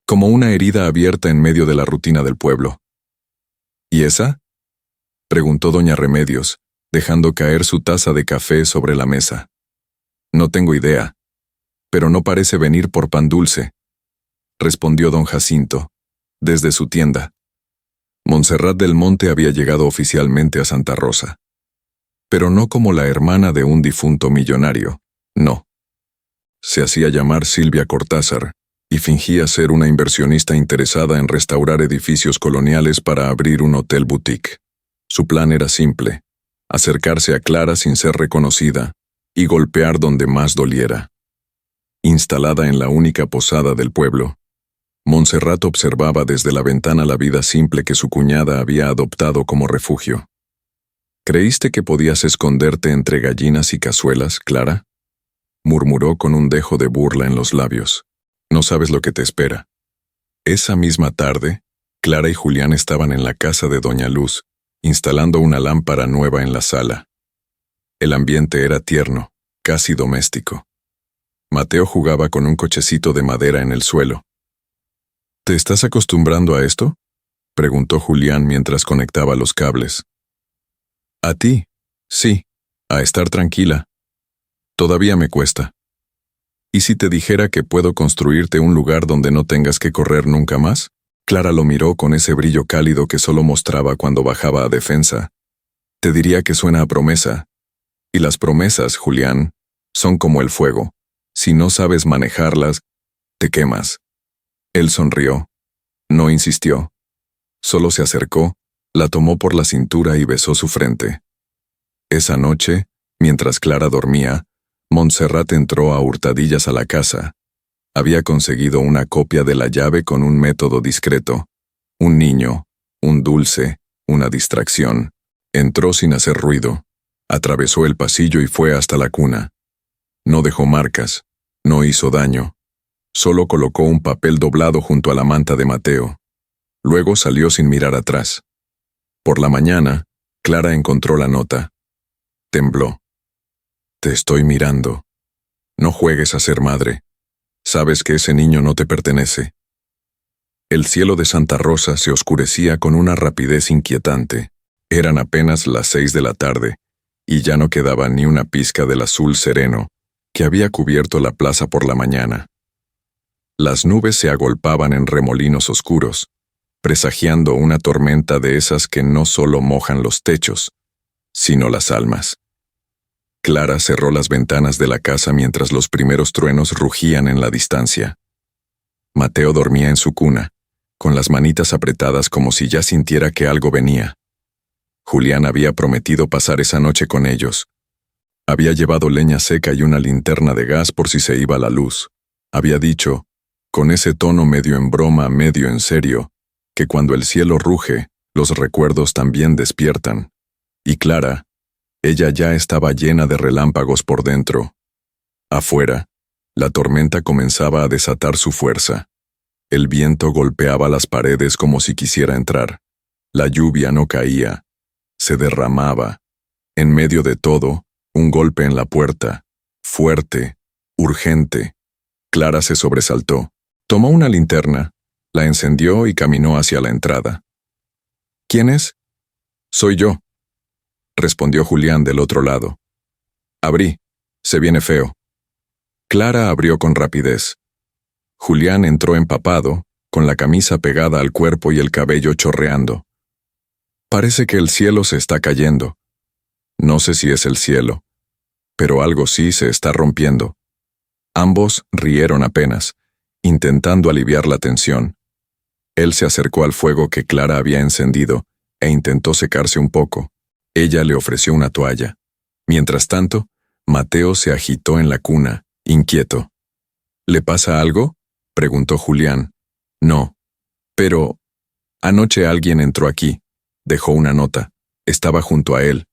como una herida abierta en medio de la rutina del pueblo. «¿Y esa?», preguntó doña Remedios, dejando caer su taza de café sobre la mesa. «No tengo idea, pero no parece venir por pan dulce», respondió don Jacinto, desde su tienda. Montserrat del Monte había llegado oficialmente a Santa Rosa. Pero no como la hermana de un difunto millonario, no. Se hacía llamar Silvia Cortázar y fingía ser una inversionista interesada en restaurar edificios coloniales para abrir un hotel boutique. Su plan era simple: acercarse a Clara sin ser reconocida y golpear donde más doliera. Instalada en la única posada del pueblo, Montserrat observaba desde la ventana la vida simple que su cuñada había adoptado como refugio. «¿Creíste que podías esconderte entre gallinas y cazuelas, Clara?», murmuró con un dejo de burla en los labios. «No sabes lo que te espera». Esa misma tarde, Clara y Julián estaban en la casa de doña Luz, instalando una lámpara nueva en la sala. El ambiente era tierno, casi doméstico. Mateo jugaba con un cochecito de madera en el suelo. «¿Te estás acostumbrando a esto?», preguntó Julián mientras conectaba los cables. A ti, sí, a estar tranquila. Todavía me cuesta. ¿Y si te dijera que puedo construirte un lugar donde no tengas que correr nunca más? Clara lo miró con ese brillo cálido que solo mostraba cuando bajaba a defensa. Te diría que suena a promesa. Y las promesas, Julián, son como el fuego. Si no sabes manejarlas, te quemas. Él sonrió. No insistió. Solo se acercó, la tomó por la cintura y besó su frente. Esa noche, mientras Clara dormía, Montserrat entró a hurtadillas a la casa. Había conseguido una copia de la llave con un método discreto. Un niño, un dulce, una distracción. Entró sin hacer ruido. Atravesó el pasillo y fue hasta la cuna. No dejó marcas, no hizo daño. Solo colocó un papel doblado junto a la manta de Mateo. Luego salió sin mirar atrás. Por la mañana, Clara encontró la nota. Tembló. Te estoy mirando. No juegues a ser madre. Sabes que ese niño no te pertenece. El cielo de Santa Rosa se oscurecía con una rapidez inquietante. Eran apenas las 6 de la tarde, y ya no quedaba ni una pizca del azul sereno que había cubierto la plaza por la mañana. Las nubes se agolpaban en remolinos oscuros, presagiando una tormenta de esas que no solo mojan los techos, sino las almas. Clara cerró las ventanas de la casa mientras los primeros truenos rugían en la distancia. Mateo dormía en su cuna, con las manitas apretadas como si ya sintiera que algo venía. Julián había prometido pasar esa noche con ellos. Había llevado leña seca y una linterna de gas por si se iba la luz. Había dicho, con ese tono medio en broma, medio en serio, que cuando el cielo ruge, los recuerdos también despiertan. Y Clara, ella ya estaba llena de relámpagos por dentro. Afuera, la tormenta comenzaba a desatar su fuerza. El viento golpeaba las paredes como si quisiera entrar. La lluvia no caía. Se derramaba. En medio de todo, un golpe en la puerta. Fuerte, urgente. Clara se sobresaltó. Tomó una linterna, la encendió y caminó hacia la entrada. ¿Quién es? Soy yo, respondió Julián del otro lado. Abrí. Se viene feo. Clara abrió con rapidez. Julián entró empapado, con la camisa pegada al cuerpo y el cabello chorreando. Parece que el cielo se está cayendo. No sé si es el cielo, pero algo sí se está rompiendo. Ambos rieron apenas, intentando aliviar la tensión. Él se acercó al fuego que Clara había encendido e intentó secarse un poco. Ella le ofreció una toalla. Mientras tanto, Mateo se agitó en la cuna, inquieto. ¿Le pasa algo?, preguntó Julián. No. Pero anoche alguien entró aquí. Dejó una nota. Estaba junto a él.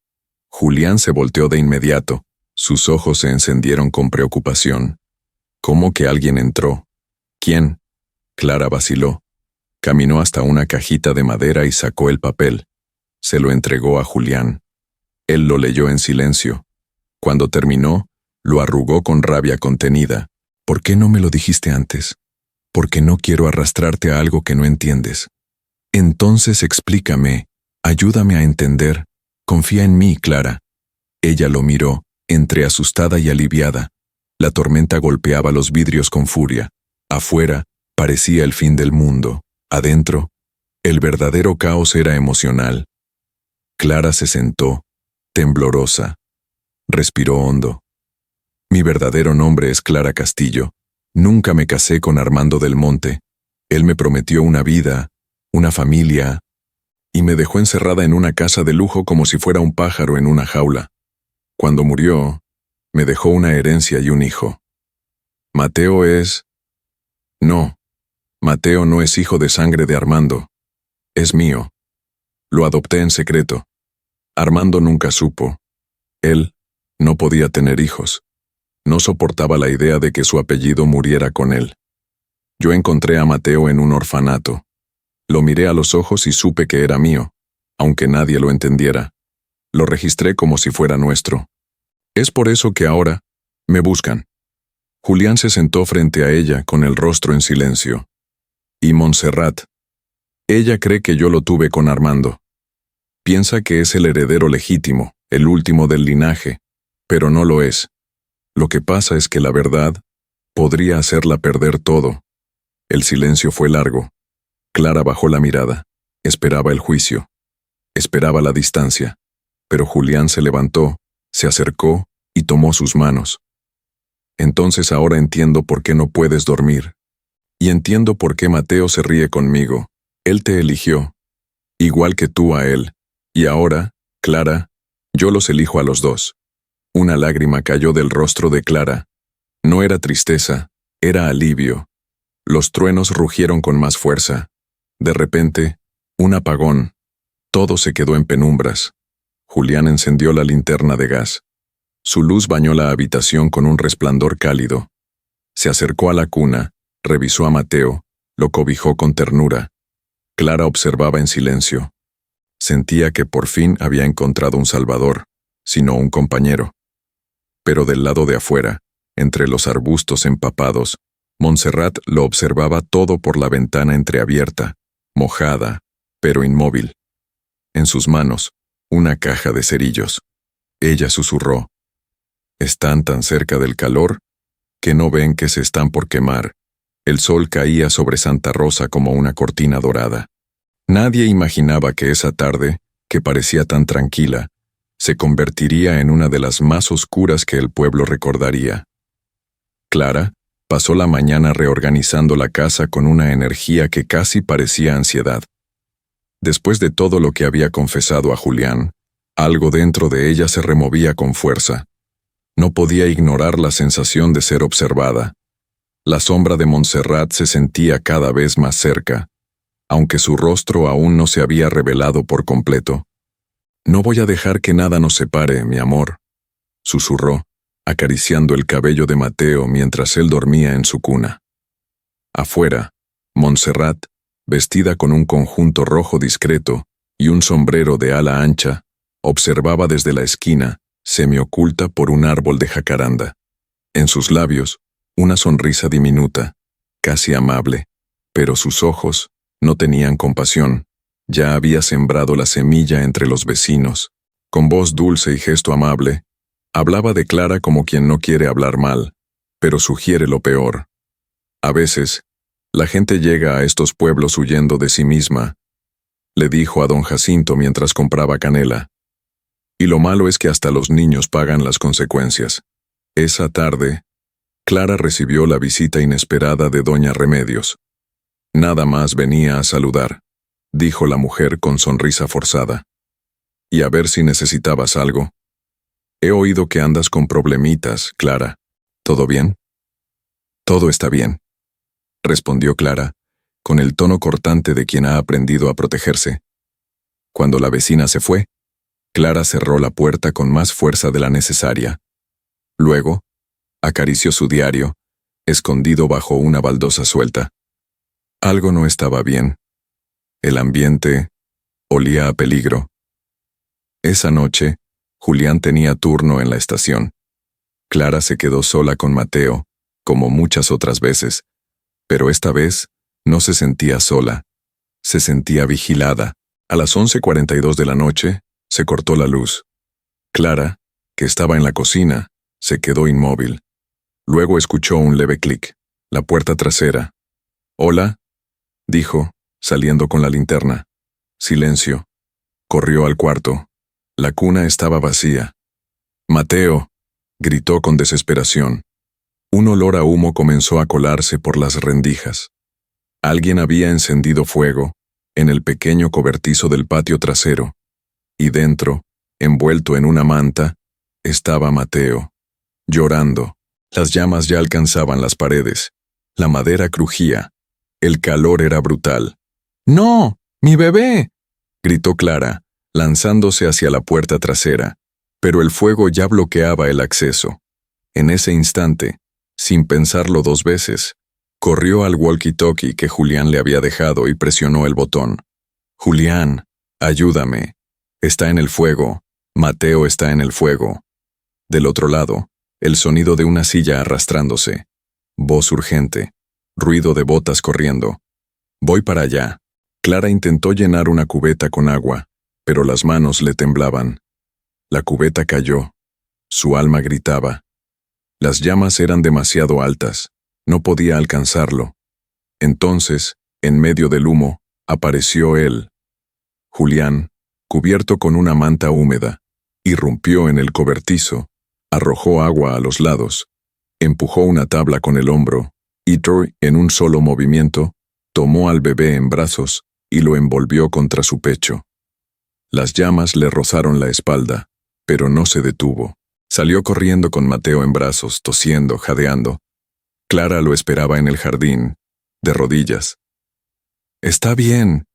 Julián se volteó de inmediato. Sus ojos se encendieron con preocupación. ¿Cómo que alguien entró? ¿Quién? Clara vaciló. Caminó hasta una cajita de madera y sacó el papel. Se lo entregó a Julián. Él lo leyó en silencio. Cuando terminó, lo arrugó con rabia contenida. ¿Por qué no me lo dijiste antes? Porque no quiero arrastrarte a algo que no entiendes. Entonces explícame, ayúdame a entender. Confía en mí, Clara. Ella lo miró, entre asustada y aliviada. La tormenta golpeaba los vidrios con furia. Afuera, parecía el fin del mundo. Adentro, el verdadero caos era emocional. Clara se sentó, temblorosa. Respiró hondo. Mi verdadero nombre es Clara Castillo. Nunca me casé con Armando del Monte. Él me prometió una vida, una familia, y me dejó encerrada en una casa de lujo como si fuera un pájaro en una jaula. Cuando murió, me dejó una herencia y un hijo. Mateo es... No, Mateo no es hijo de sangre de Armando. Es mío. Lo adopté en secreto. Armando nunca supo. Él no podía tener hijos. No soportaba la idea de que su apellido muriera con él. Yo encontré a Mateo en un orfanato. Lo miré a los ojos y supe que era mío, aunque nadie lo entendiera. Lo registré como si fuera nuestro. Es por eso que ahora me buscan. Julián se sentó frente a ella con el rostro en silencio. Y Montserrat. Ella cree que yo lo tuve con Armando. Piensa que es el heredero legítimo, el último del linaje, pero no lo es. Lo que pasa es que la verdad podría hacerla perder todo. El silencio fue largo. Clara bajó la mirada. Esperaba el juicio. Esperaba la distancia. Pero Julián se levantó, se acercó y tomó sus manos. Entonces ahora entiendo por qué no puedes dormir. Y entiendo por qué Mateo se ríe conmigo. Él te eligió, igual que tú a él. Y ahora, Clara, yo los elijo a los dos. Una lágrima cayó del rostro de Clara. No era tristeza, era alivio. Los truenos rugieron con más fuerza. De repente, un apagón. Todo se quedó en penumbras. Julián encendió la linterna de gas. Su luz bañó la habitación con un resplandor cálido. Se acercó a la cuna, revisó a Mateo, lo cobijó con ternura. Clara observaba en silencio. Sentía que por fin había encontrado un salvador, sino un compañero. Pero del lado de afuera, entre los arbustos empapados, Montserrat lo observaba todo por la ventana entreabierta, mojada, pero inmóvil. En sus manos, una caja de cerillos. Ella susurró: «Están tan cerca del calor que no ven que se están por quemar». El sol caía sobre Santa Rosa como una cortina dorada. Nadie imaginaba que esa tarde, que parecía tan tranquila, se convertiría en una de las más oscuras que el pueblo recordaría. Clara pasó la mañana reorganizando la casa con una energía que casi parecía ansiedad. Después de todo lo que había confesado a Julián, algo dentro de ella se removía con fuerza. No podía ignorar la sensación de ser observada. La sombra de Montserrat se sentía cada vez más cerca, aunque su rostro aún no se había revelado por completo. «No voy a dejar que nada nos separe, mi amor», susurró, acariciando el cabello de Mateo mientras él dormía en su cuna. Afuera, Montserrat, vestida con un conjunto rojo discreto y un sombrero de ala ancha, observaba desde la esquina, semioculta por un árbol de jacaranda. En sus labios, una sonrisa diminuta, casi amable, pero sus ojos no tenían compasión. Ya había sembrado la semilla entre los vecinos. Con voz dulce y gesto amable, hablaba de Clara como quien no quiere hablar mal, pero sugiere lo peor. A veces, la gente llega a estos pueblos huyendo de sí misma, le dijo a don Jacinto mientras compraba canela. Y lo malo es que hasta los niños pagan las consecuencias. Esa tarde, Clara recibió la visita inesperada de doña Remedios. «Nada más venía a saludar», dijo la mujer con sonrisa forzada. «Y a ver si necesitabas algo. He oído que andas con problemitas, Clara. ¿Todo bien?» «Todo está bien», respondió Clara, con el tono cortante de quien ha aprendido a protegerse. Cuando la vecina se fue, Clara cerró la puerta con más fuerza de la necesaria. Luego, acarició su diario, escondido bajo una baldosa suelta. Algo no estaba bien. El ambiente olía a peligro. Esa noche, Julián tenía turno en la estación. Clara se quedó sola con Mateo, como muchas otras veces, pero esta vez no se sentía sola. Se sentía vigilada. A las 11:42 de la noche, se cortó la luz. Clara, que estaba en la cocina, se quedó inmóvil. Luego escuchó un leve clic. La puerta trasera. «Hola», dijo, saliendo con la linterna. Silencio. Corrió al cuarto. La cuna estaba vacía. «Mateo», gritó con desesperación. Un olor a humo comenzó a colarse por las rendijas. Alguien había encendido fuego en el pequeño cobertizo del patio trasero, y dentro, envuelto en una manta, estaba Mateo, llorando. Las llamas ya alcanzaban las paredes. La madera crujía. El calor era brutal. «¡No! ¡Mi bebé!», gritó Clara, lanzándose hacia la puerta trasera, pero el fuego ya bloqueaba el acceso. En ese instante, sin pensarlo dos veces, corrió al walkie-talkie que Julián le había dejado y presionó el botón. «Julián, ayúdame. Está en el fuego. Mateo está en el fuego». Del otro lado, el sonido de una silla arrastrándose. Voz urgente. Ruido de botas corriendo. «Voy para allá». Clara intentó llenar una cubeta con agua, pero las manos le temblaban. La cubeta cayó. Su alma gritaba. Las llamas eran demasiado altas. No podía alcanzarlo. Entonces, en medio del humo, apareció él. Julián, cubierto con una manta húmeda, irrumpió en el cobertizo, arrojó agua a los lados, empujó una tabla con el hombro, y Troy, en un solo movimiento, tomó al bebé en brazos y lo envolvió contra su pecho. Las llamas le rozaron la espalda, pero no se detuvo. Salió corriendo con Mateo en brazos, tosiendo, jadeando. Clara lo esperaba en el jardín, de rodillas. «Está bien,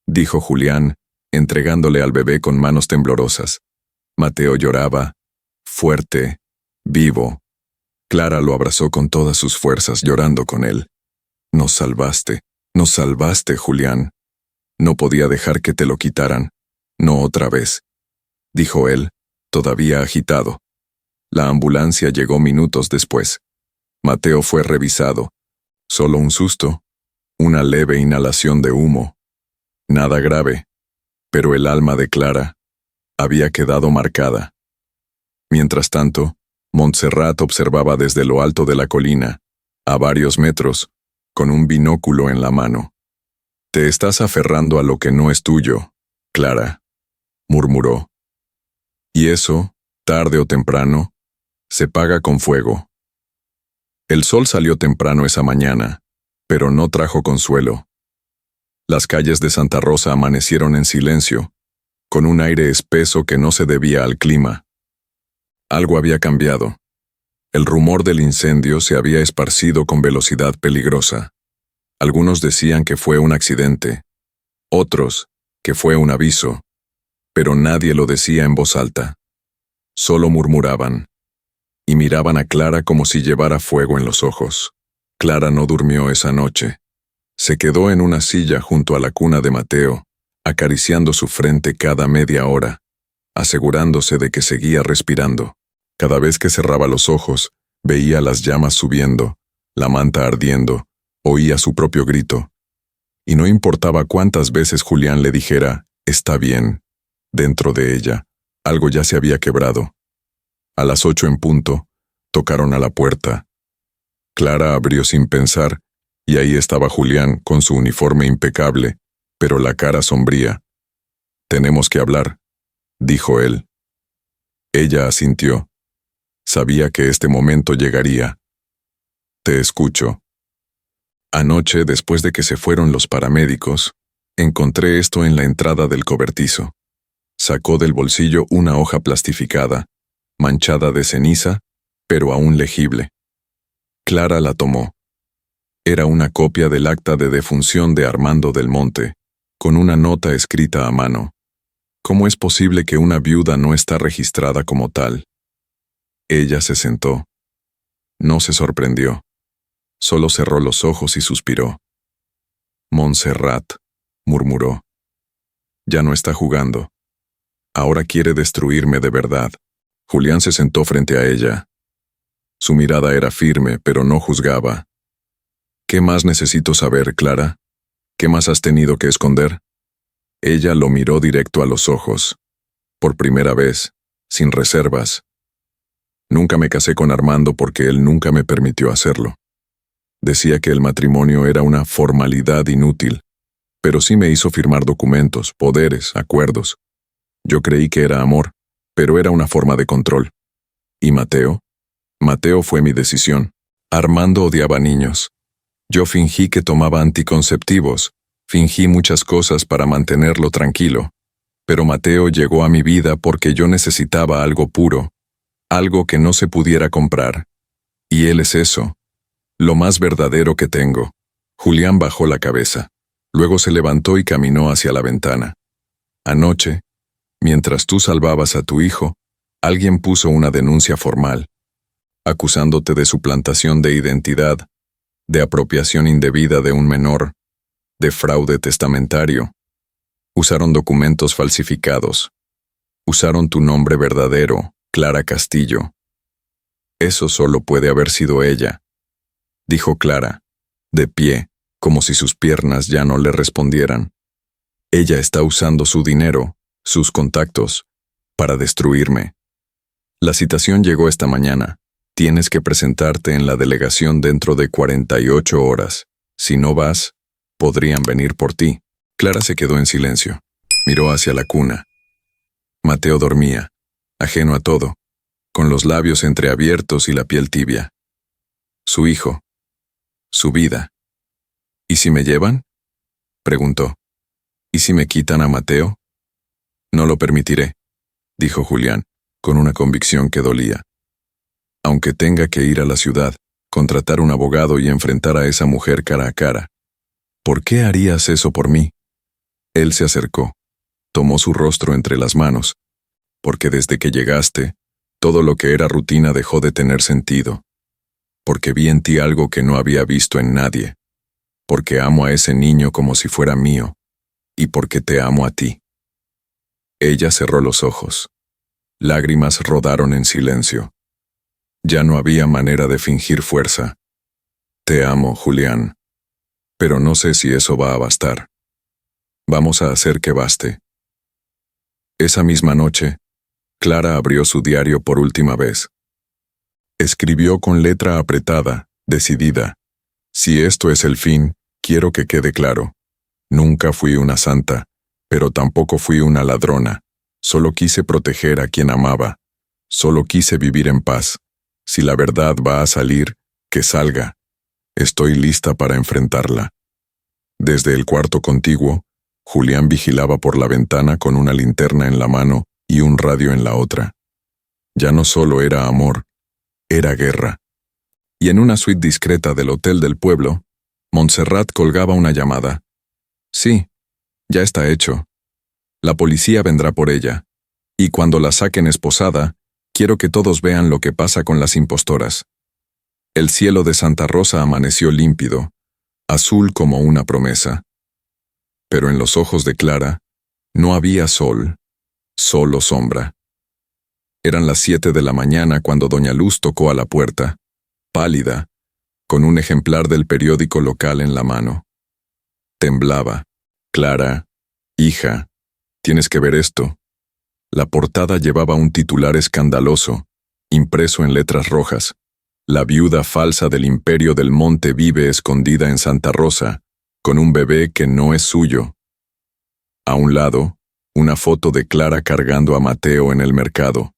dijo Julián, entregándole al bebé con manos temblorosas. Mateo lloraba, fuerte, vivo. Clara lo abrazó con todas sus fuerzas, llorando con él. Nos salvaste, Julián. No podía dejar que te lo quitaran. No otra vez», dijo él, todavía agitado. La ambulancia llegó minutos después. Mateo fue revisado. Solo un susto, una leve inhalación de humo. Nada grave, pero el alma de Clara había quedado marcada. Mientras tanto, Montserrat observaba desde lo alto de la colina, a varios metros, con un binóculo en la mano. «Te estás aferrando a lo que no es tuyo, Clara», murmuró. «Y eso, tarde o temprano, se paga con fuego». El sol salió temprano esa mañana, pero no trajo consuelo. Las calles de Santa Rosa amanecieron en silencio, con un aire espeso que no se debía al clima. Algo había cambiado. El rumor del incendio se había esparcido con velocidad peligrosa. Algunos decían que fue un accidente, otros que fue un aviso, pero nadie lo decía en voz alta. Solo murmuraban, y miraban a Clara como si llevara fuego en los ojos. Clara no durmió esa noche. Se quedó en una silla junto a la cuna de Mateo, acariciando su frente cada media hora, asegurándose de que seguía respirando. Cada vez que cerraba los ojos, veía las llamas subiendo, la manta ardiendo, oía su propio grito. Y no importaba cuántas veces Julián le dijera, «Está bien», dentro de ella, algo ya se había quebrado. A las 8 en punto, tocaron a la puerta. Clara abrió sin pensar, y ahí estaba Julián con su uniforme impecable, pero la cara sombría. «Tenemos que hablar», dijo él. Ella asintió. Sabía que este momento llegaría. «Te escucho». «Anoche, después de que se fueron los paramédicos, encontré esto en la entrada del cobertizo». Sacó del bolsillo una hoja plastificada, manchada de ceniza, pero aún legible. Clara la tomó. Era una copia del acta de defunción de Armando del Monte, con una nota escrita a mano. ¿Cómo es posible que una viuda no está registrada como tal? Ella se sentó. No se sorprendió. Solo cerró los ojos y suspiró. «Montserrat», murmuró. «Ya no está jugando. Ahora quiere destruirme de verdad». Julián se sentó frente a ella. Su mirada era firme, pero no juzgaba. «¿Qué más necesito saber, Clara? ¿Qué más has tenido que esconder?» Ella lo miró directo a los ojos. Por primera vez, sin reservas. «Nunca me casé con Armando porque él nunca me permitió hacerlo. Decía que el matrimonio era una formalidad inútil, pero sí me hizo firmar documentos, poderes, acuerdos. Yo creí que era amor, pero era una forma de control. ¿Y Mateo? Mateo fue mi decisión. Armando odiaba niños. Yo fingí que tomaba anticonceptivos, fingí muchas cosas para mantenerlo tranquilo. Pero Mateo llegó a mi vida porque yo necesitaba algo puro, algo que no se pudiera comprar. Y él es eso, lo más verdadero que tengo». Julián bajó la cabeza. Luego se levantó y caminó hacia la ventana. «Anoche, mientras tú salvabas a tu hijo, alguien puso una denuncia formal, acusándote de suplantación de identidad, de apropiación indebida de un menor, de fraude testamentario. Usaron documentos falsificados. Usaron tu nombre verdadero, Clara Castillo». «Eso solo puede haber sido ella», dijo Clara, de pie, como si sus piernas ya no le respondieran. Ella está usando su dinero, sus contactos, para destruirme. La citación llegó esta mañana. Tienes que presentarte en la delegación dentro de 48 horas. Si no vas, podrían venir por ti. Clara se quedó en silencio. Miró hacia la cuna. Mateo dormía, ajeno a todo, con los labios entreabiertos y la piel tibia. Su hijo. Su vida. ¿Y si me llevan?, preguntó. ¿Y si me quitan a Mateo? No lo permitiré, dijo Julián, con una convicción que dolía. Aunque tenga que ir a la ciudad, contratar un abogado y enfrentar a esa mujer cara a cara. ¿Por qué harías eso por mí? Él se acercó, tomó su rostro entre las manos, porque desde que llegaste, todo lo que era rutina dejó de tener sentido. Porque vi en ti algo que no había visto en nadie. Porque amo a ese niño como si fuera mío, y porque te amo a ti. Ella cerró los ojos. Lágrimas rodaron en silencio. Ya no había manera de fingir fuerza. Te amo, Julián. Pero no sé si eso va a bastar. Vamos a hacer que baste. Esa misma noche, Clara abrió su diario por última vez. Escribió con letra apretada, decidida. Si esto es el fin, quiero que quede claro. Nunca fui una santa, pero tampoco fui una ladrona. Solo quise proteger a quien amaba. Solo quise vivir en paz. Si la verdad va a salir, que salga. Estoy lista para enfrentarla. Desde el cuarto contiguo, Julián vigilaba por la ventana con una linterna en la mano y un radio en la otra. Ya no solo era amor, era guerra. Y en una suite discreta del hotel del pueblo, Montserrat colgaba una llamada. Sí, ya está hecho. La policía vendrá por ella. Y cuando la saquen esposada, quiero que todos vean lo que pasa con las impostoras. El cielo de Santa Rosa amaneció límpido, azul como una promesa. Pero en los ojos de Clara no había sol, solo sombra. Eran las 7 de la mañana cuando doña Luz tocó a la puerta, pálida, con un ejemplar del periódico local en la mano. Temblaba. Clara, hija, tienes que ver esto. La portada llevaba un titular escandaloso, impreso en letras rojas. La viuda falsa del Imperio del Monte vive escondida en Santa Rosa, con un bebé que no es suyo. A un lado, una foto de Clara cargando a Mateo en el mercado.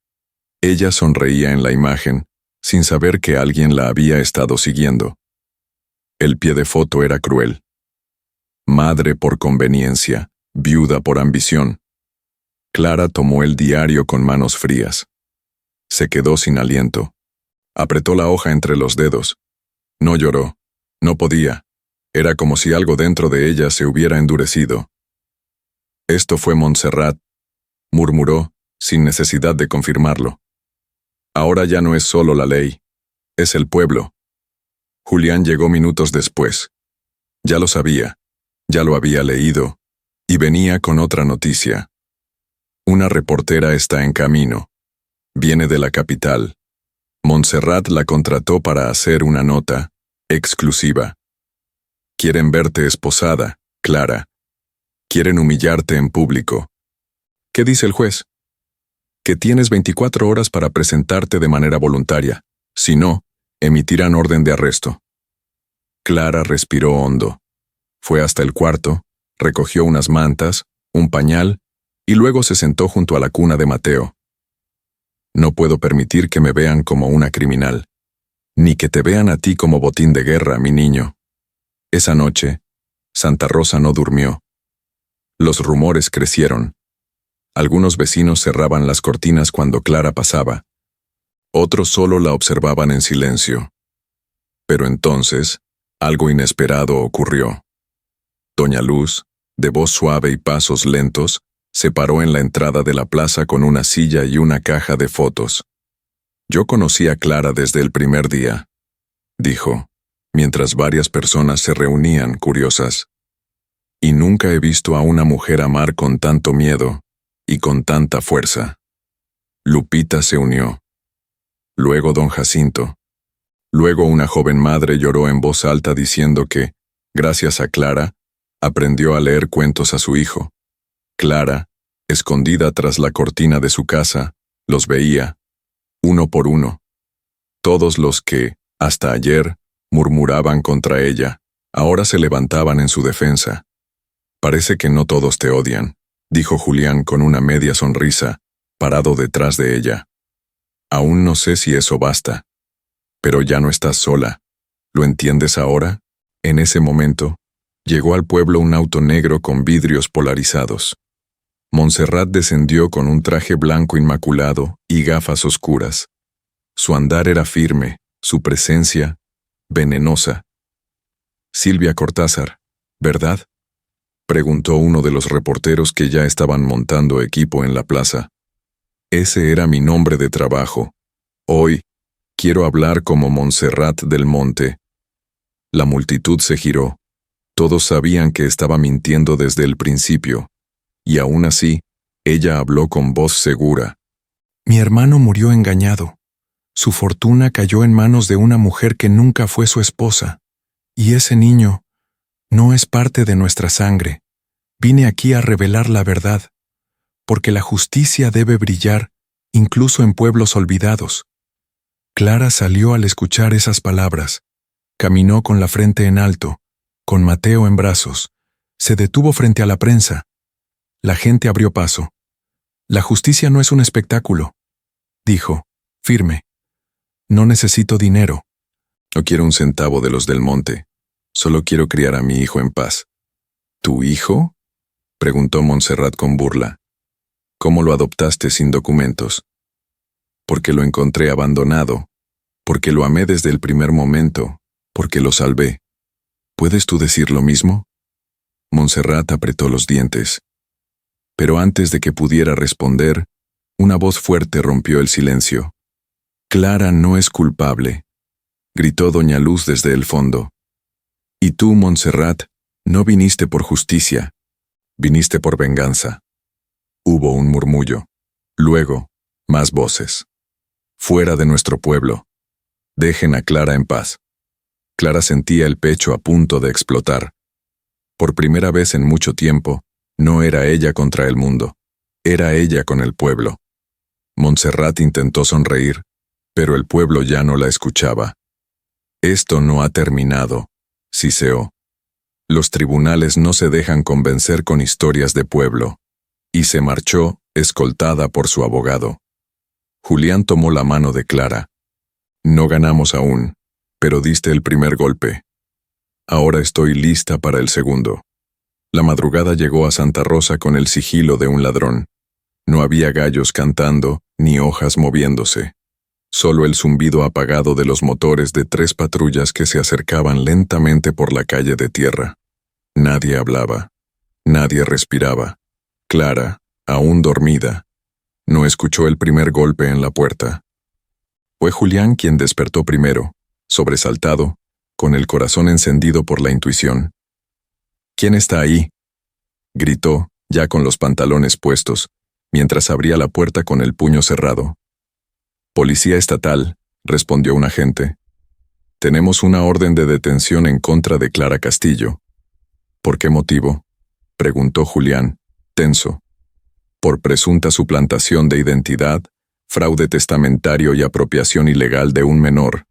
Ella sonreía en la imagen, sin saber que alguien la había estado siguiendo. El pie de foto era cruel. Madre por conveniencia, viuda por ambición. Clara tomó el diario con manos frías. Se quedó sin aliento. Apretó la hoja entre los dedos. No lloró. No podía. Era como si algo dentro de ella se hubiera endurecido. Esto fue Montserrat, murmuró, sin necesidad de confirmarlo. Ahora ya no es solo la ley, es el pueblo. Julián llegó minutos después. Ya lo sabía, ya lo había leído, y venía con otra noticia. Una reportera está en camino. Viene de la capital. Montserrat la contrató para hacer una nota, exclusiva. Quieren verte esposada, Clara. Quieren humillarte en público. ¿Qué dice el juez? Que tienes 24 horas para presentarte de manera voluntaria. Si no, emitirán orden de arresto. Clara respiró hondo. Fue hasta el cuarto, recogió unas mantas, un pañal, y luego se sentó junto a la cuna de Mateo. No puedo permitir que me vean como una criminal, ni que te vean a ti como botín de guerra, mi niño. Esa noche, Santa Rosa no durmió. Los rumores crecieron. Algunos vecinos cerraban las cortinas cuando Clara pasaba. Otros solo la observaban en silencio. Pero entonces, algo inesperado ocurrió. Doña Luz, de voz suave y pasos lentos, se paró en la entrada de la plaza con una silla y una caja de fotos. Yo conocí a Clara desde el primer día, dijo, mientras varias personas se reunían curiosas. Y nunca he visto a una mujer amar con tanto miedo y con tanta fuerza. Lupita se unió. Luego don Jacinto. Luego una joven madre lloró en voz alta diciendo que, gracias a Clara, aprendió a leer cuentos a su hijo. Clara, escondida tras la cortina de su casa, los veía, uno por uno. Todos los que, hasta ayer, murmuraban contra ella, ahora se levantaban en su defensa. Parece que no todos te odian, dijo Julián con una media sonrisa, parado detrás de ella. Aún no sé si eso basta. Pero ya no estás sola. ¿Lo entiendes ahora? En ese momento, llegó al pueblo un auto negro con vidrios polarizados. Montserrat descendió con un traje blanco inmaculado y gafas oscuras. Su andar era firme, su presencia, venenosa. Silvia Cortázar, ¿verdad?, preguntó uno de los reporteros que ya estaban montando equipo en la plaza. Ese era mi nombre de trabajo. Hoy, quiero hablar como Montserrat del Monte. La multitud se giró. Todos sabían que estaba mintiendo desde el principio. Y aún así, ella habló con voz segura. Mi hermano murió engañado. Su fortuna cayó en manos de una mujer que nunca fue su esposa. Y ese niño no es parte de nuestra sangre. Vine aquí a revelar la verdad, porque la justicia debe brillar incluso en pueblos olvidados. Clara salió al escuchar esas palabras. Caminó con la frente en alto, con Mateo en brazos. Se detuvo frente a la prensa. La gente abrió paso. La justicia no es un espectáculo, dijo, firme. No necesito dinero. No quiero un centavo de los del monte. Solo quiero criar a mi hijo en paz. ¿Tu hijo?, preguntó Montserrat con burla. ¿Cómo lo adoptaste sin documentos? Porque lo encontré abandonado, porque lo amé desde el primer momento, porque lo salvé. ¿Puedes tú decir lo mismo? Montserrat apretó los dientes. Pero antes de que pudiera responder, una voz fuerte rompió el silencio. Clara no es culpable, gritó doña Luz desde el fondo. Y tú, Montserrat, no viniste por justicia, viniste por venganza. Hubo un murmullo. Luego, más voces. Fuera de nuestro pueblo. Dejen a Clara en paz. Clara sentía el pecho a punto de explotar. Por primera vez en mucho tiempo, no era ella contra el mundo, era ella con el pueblo. Montserrat intentó sonreír, pero el pueblo ya no la escuchaba. Esto no ha terminado, siseó. Los tribunales no se dejan convencer con historias de pueblo. Y se marchó, escoltada por su abogado. Julián tomó la mano de Clara. No ganamos aún, pero diste el primer golpe. Ahora estoy lista para el segundo. La madrugada llegó a Santa Rosa con el sigilo de un ladrón. No había gallos cantando, ni hojas moviéndose. Solo el zumbido apagado de los motores de 3 patrullas que se acercaban lentamente por la calle de tierra. Nadie hablaba. Nadie respiraba. Clara, aún dormida, no escuchó el primer golpe en la puerta. Fue Julián quien despertó primero, sobresaltado, con el corazón encendido por la intuición. ¿Quién está ahí?, gritó, ya con los pantalones puestos, mientras abría la puerta con el puño cerrado. Policía estatal, respondió un agente. Tenemos una orden de detención en contra de Clara Castillo. ¿Por qué motivo?, preguntó Julián, tenso. Por presunta suplantación de identidad, fraude testamentario y apropiación ilegal de un menor.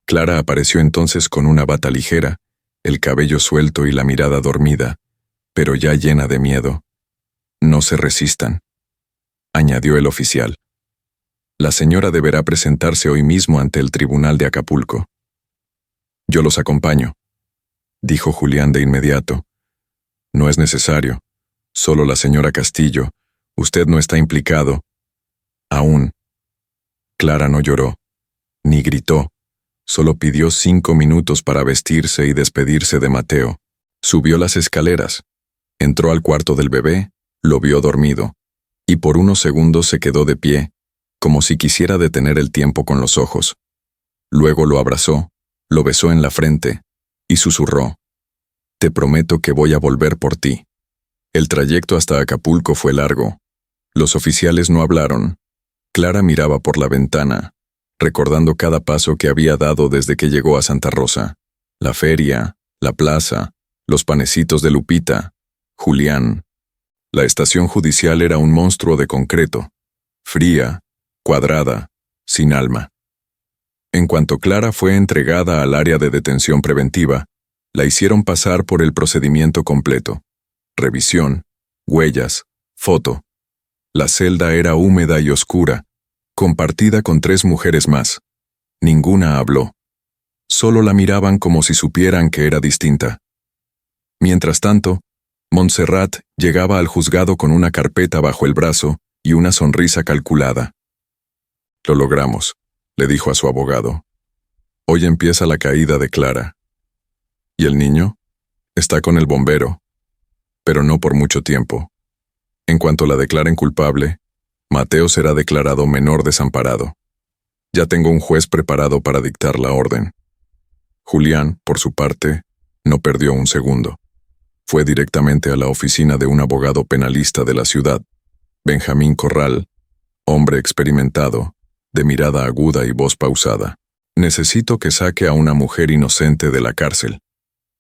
Clara apareció entonces con una bata ligera, el cabello suelto y la mirada dormida, pero ya llena de miedo. No se resistan, añadió el oficial. La señora deberá presentarse hoy mismo ante el tribunal de Acapulco. Yo los acompaño, dijo Julián de inmediato. No es necesario. Solo la señora Castillo. Usted no está implicado. Aún. Clara no lloró, ni gritó. Solo pidió 5 minutos para vestirse y despedirse de Mateo. Subió las escaleras. Entró al cuarto del bebé, lo vio dormido, y por unos segundos se quedó de pie, como si quisiera detener el tiempo con los ojos. Luego lo abrazó, lo besó en la frente, y susurró: Te prometo que voy a volver por ti. El trayecto hasta Acapulco fue largo. Los oficiales no hablaron. Clara miraba por la ventana, recordando cada paso que había dado desde que llegó a Santa Rosa. La feria, la plaza, los panecitos de Lupita, Julián. La estación judicial era un monstruo de concreto, fría, cuadrada, sin alma. En cuanto Clara fue entregada al área de detención preventiva, la hicieron pasar por el procedimiento completo. Revisión, huellas, foto. La celda era húmeda y oscura, compartida con 3 mujeres más. Ninguna habló. Solo la miraban como si supieran que era distinta. Mientras tanto, Montserrat llegaba al juzgado con una carpeta bajo el brazo y una sonrisa calculada. «Lo logramos», le dijo a su abogado. «Hoy empieza la caída de Clara. ¿Y el niño? Está con el bombero, pero no por mucho tiempo. En cuanto la declaren culpable, Mateo será declarado menor desamparado. Ya tengo un juez preparado para dictar la orden». Julián, por su parte, no perdió un segundo. Fue directamente a la oficina de un abogado penalista de la ciudad, Benjamín Corral, hombre experimentado, de mirada aguda y voz pausada. «Necesito que saque a una mujer inocente de la cárcel»,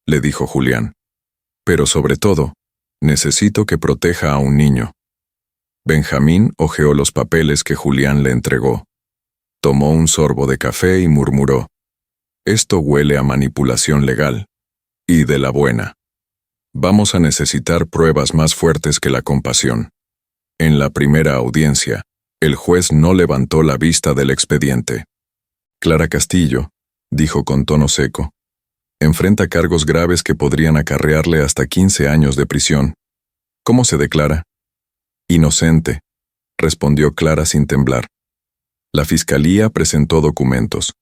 le dijo Julián. «Pero sobre todo, necesito que proteja a un niño». Benjamín hojeó los papeles que Julián le entregó. Tomó un sorbo de café y murmuró: «Esto huele a manipulación legal. Y de la buena. Vamos a necesitar pruebas más fuertes que la compasión». En la primera audiencia, el juez no levantó la vista del expediente. «Clara Castillo», dijo con tono seco, «enfrenta cargos graves que podrían acarrearle hasta 15 años de prisión. ¿Cómo se declara?» «Inocente», respondió Clara sin temblar. La fiscalía presentó documentos,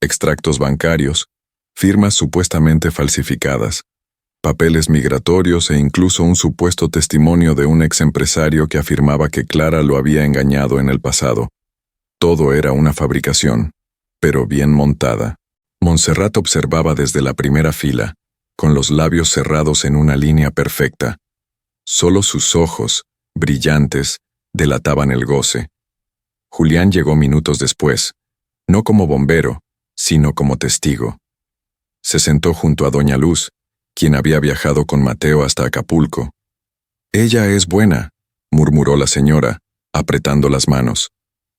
extractos bancarios, firmas supuestamente falsificadas, papeles migratorios e incluso un supuesto testimonio de un exempresario que afirmaba que Clara lo había engañado en el pasado. Todo era una fabricación, pero bien montada. Montserrat observaba desde la primera fila, con los labios cerrados en una línea perfecta. Solo sus ojos, brillantes, delataban el goce. Julián llegó minutos después, no como bombero, sino como testigo. Se sentó junto a doña Luz, quien había viajado con Mateo hasta Acapulco. «Ella es buena», murmuró la señora, apretando las manos.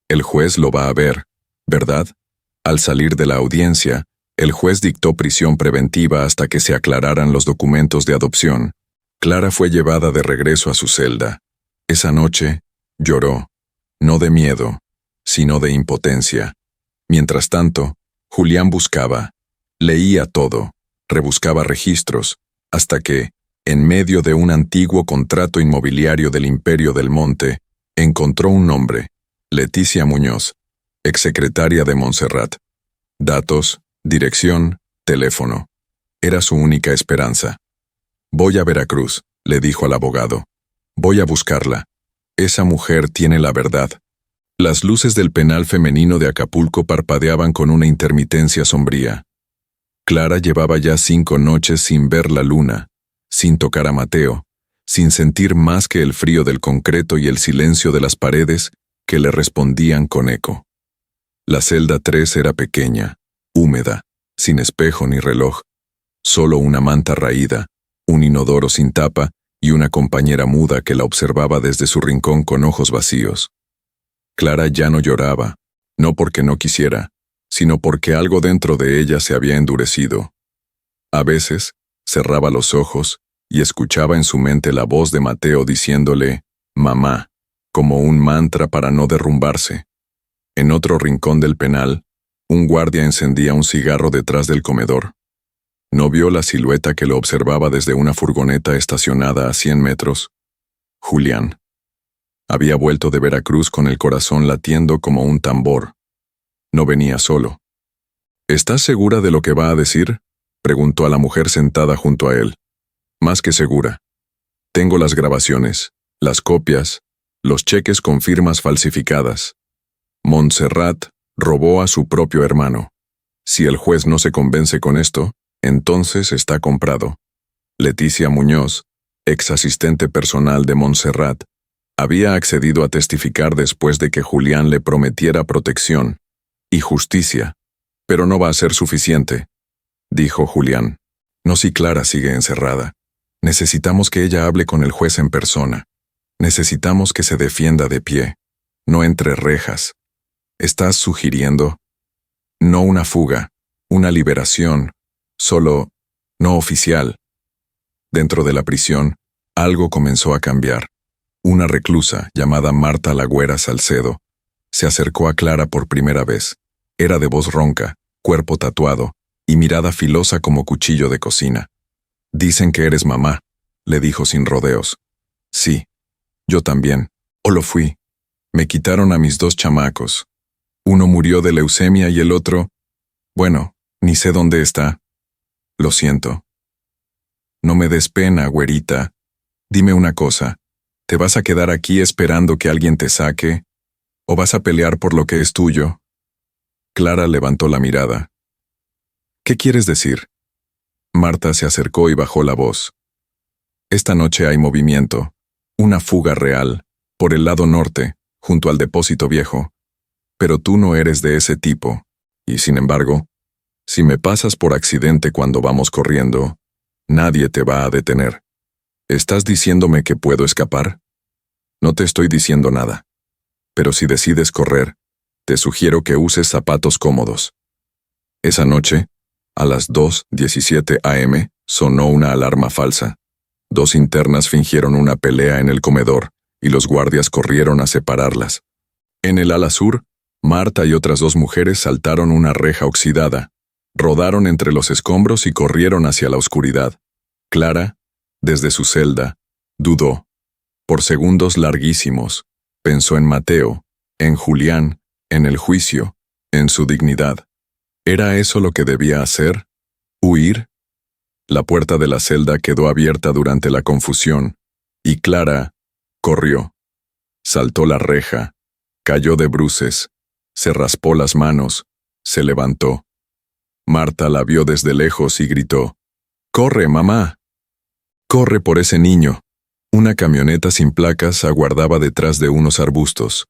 «El juez lo va a ver, ¿verdad?». Al salir de la audiencia, el juez dictó prisión preventiva hasta que se aclararan los documentos de adopción. Clara fue llevada de regreso a su celda. Esa noche, lloró, no de miedo, sino de impotencia. Mientras tanto, Julián buscaba, leía todo, rebuscaba registros, hasta que, en medio de un antiguo contrato inmobiliario del Imperio del Monte, encontró un nombre: Leticia Muñoz, exsecretaria de Montserrat. Datos, dirección, teléfono. Era su única esperanza. «Voy a Veracruz», le dijo al abogado. «Voy a buscarla. Esa mujer tiene la verdad». Las luces del penal femenino de Acapulco parpadeaban con una intermitencia sombría. Clara llevaba ya 5 noches sin ver la luna, sin tocar a Mateo, sin sentir más que el frío del concreto y el silencio de las paredes que le respondían con eco. La celda 3 era pequeña, húmeda, sin espejo ni reloj, solo una manta raída, un inodoro sin tapa y una compañera muda que la observaba desde su rincón con ojos vacíos. Clara ya no lloraba, no porque no quisiera, sino porque algo dentro de ella se había endurecido. A veces, cerraba los ojos y escuchaba en su mente la voz de Mateo diciéndole «mamá», como un mantra para no derrumbarse. En otro rincón del penal, un guardia encendía un cigarro detrás del comedor. ¿No vio la silueta que lo observaba desde una furgoneta estacionada a 100 metros? Julián. Había vuelto de Veracruz con el corazón latiendo como un tambor. No venía solo. «¿Estás segura de lo que va a decir?», preguntó a la mujer sentada junto a él. «Más que segura. Tengo las grabaciones, las copias, los cheques con firmas falsificadas. Montserrat robó a su propio hermano. Si el juez no se convence con esto, entonces está comprado». Leticia Muñoz, ex asistente personal de Montserrat, había accedido a testificar después de que Julián le prometiera protección y justicia. «Pero no va a ser suficiente», dijo Julián. «No, si Clara sigue encerrada. Necesitamos que ella hable con el juez en persona. Necesitamos que se defienda de pie, no entre rejas. Estás sugiriendo, no una fuga, una liberación, solo, no oficial. Dentro de la prisión, algo comenzó a cambiar. Una reclusa, llamada Marta Lagüera Salcedo, se acercó a Clara por primera vez. Era de voz ronca, cuerpo tatuado y mirada filosa como cuchillo de cocina. «Dicen que eres mamá», le dijo sin rodeos. «Sí, yo también. O lo fui. Me quitaron a mis 2 chamacos. Uno murió de leucemia y el otro... Bueno, ni sé dónde está. Lo siento». «No me des pena, güerita. Dime una cosa. ¿Te vas a quedar aquí esperando que alguien te saque? ¿O vas a pelear por lo que es tuyo?» Clara levantó la mirada. «¿Qué quieres decir?» Marta se acercó y bajó la voz. «Esta noche hay movimiento. Una fuga real, por el lado norte, junto al depósito viejo. Pero tú no eres de ese tipo. Y sin embargo, si me pasas por accidente cuando vamos corriendo, nadie te va a detener. ¿Estás diciéndome que puedo escapar? No te estoy diciendo nada. Pero si decides correr, te sugiero que uses zapatos cómodos». Esa noche, a las 2:17 am, sonó una alarma falsa. 2 internas fingieron una pelea en el comedor, y los guardias corrieron a separarlas. En el ala sur, Marta y otras 2 mujeres saltaron una reja oxidada, rodaron entre los escombros y corrieron hacia la oscuridad. Clara, desde su celda, dudó. Por segundos larguísimos, pensó en Mateo, en Julián, en el juicio, en su dignidad. ¿Era eso lo que debía hacer? ¿Huir? La puerta de la celda quedó abierta durante la confusión, y Clara corrió. Saltó la reja, cayó de bruces, se raspó las manos, se levantó. Marta la vio desde lejos y gritó: «¡Corre, mamá! ¡Corre por ese niño!». Una camioneta sin placas aguardaba detrás de unos arbustos.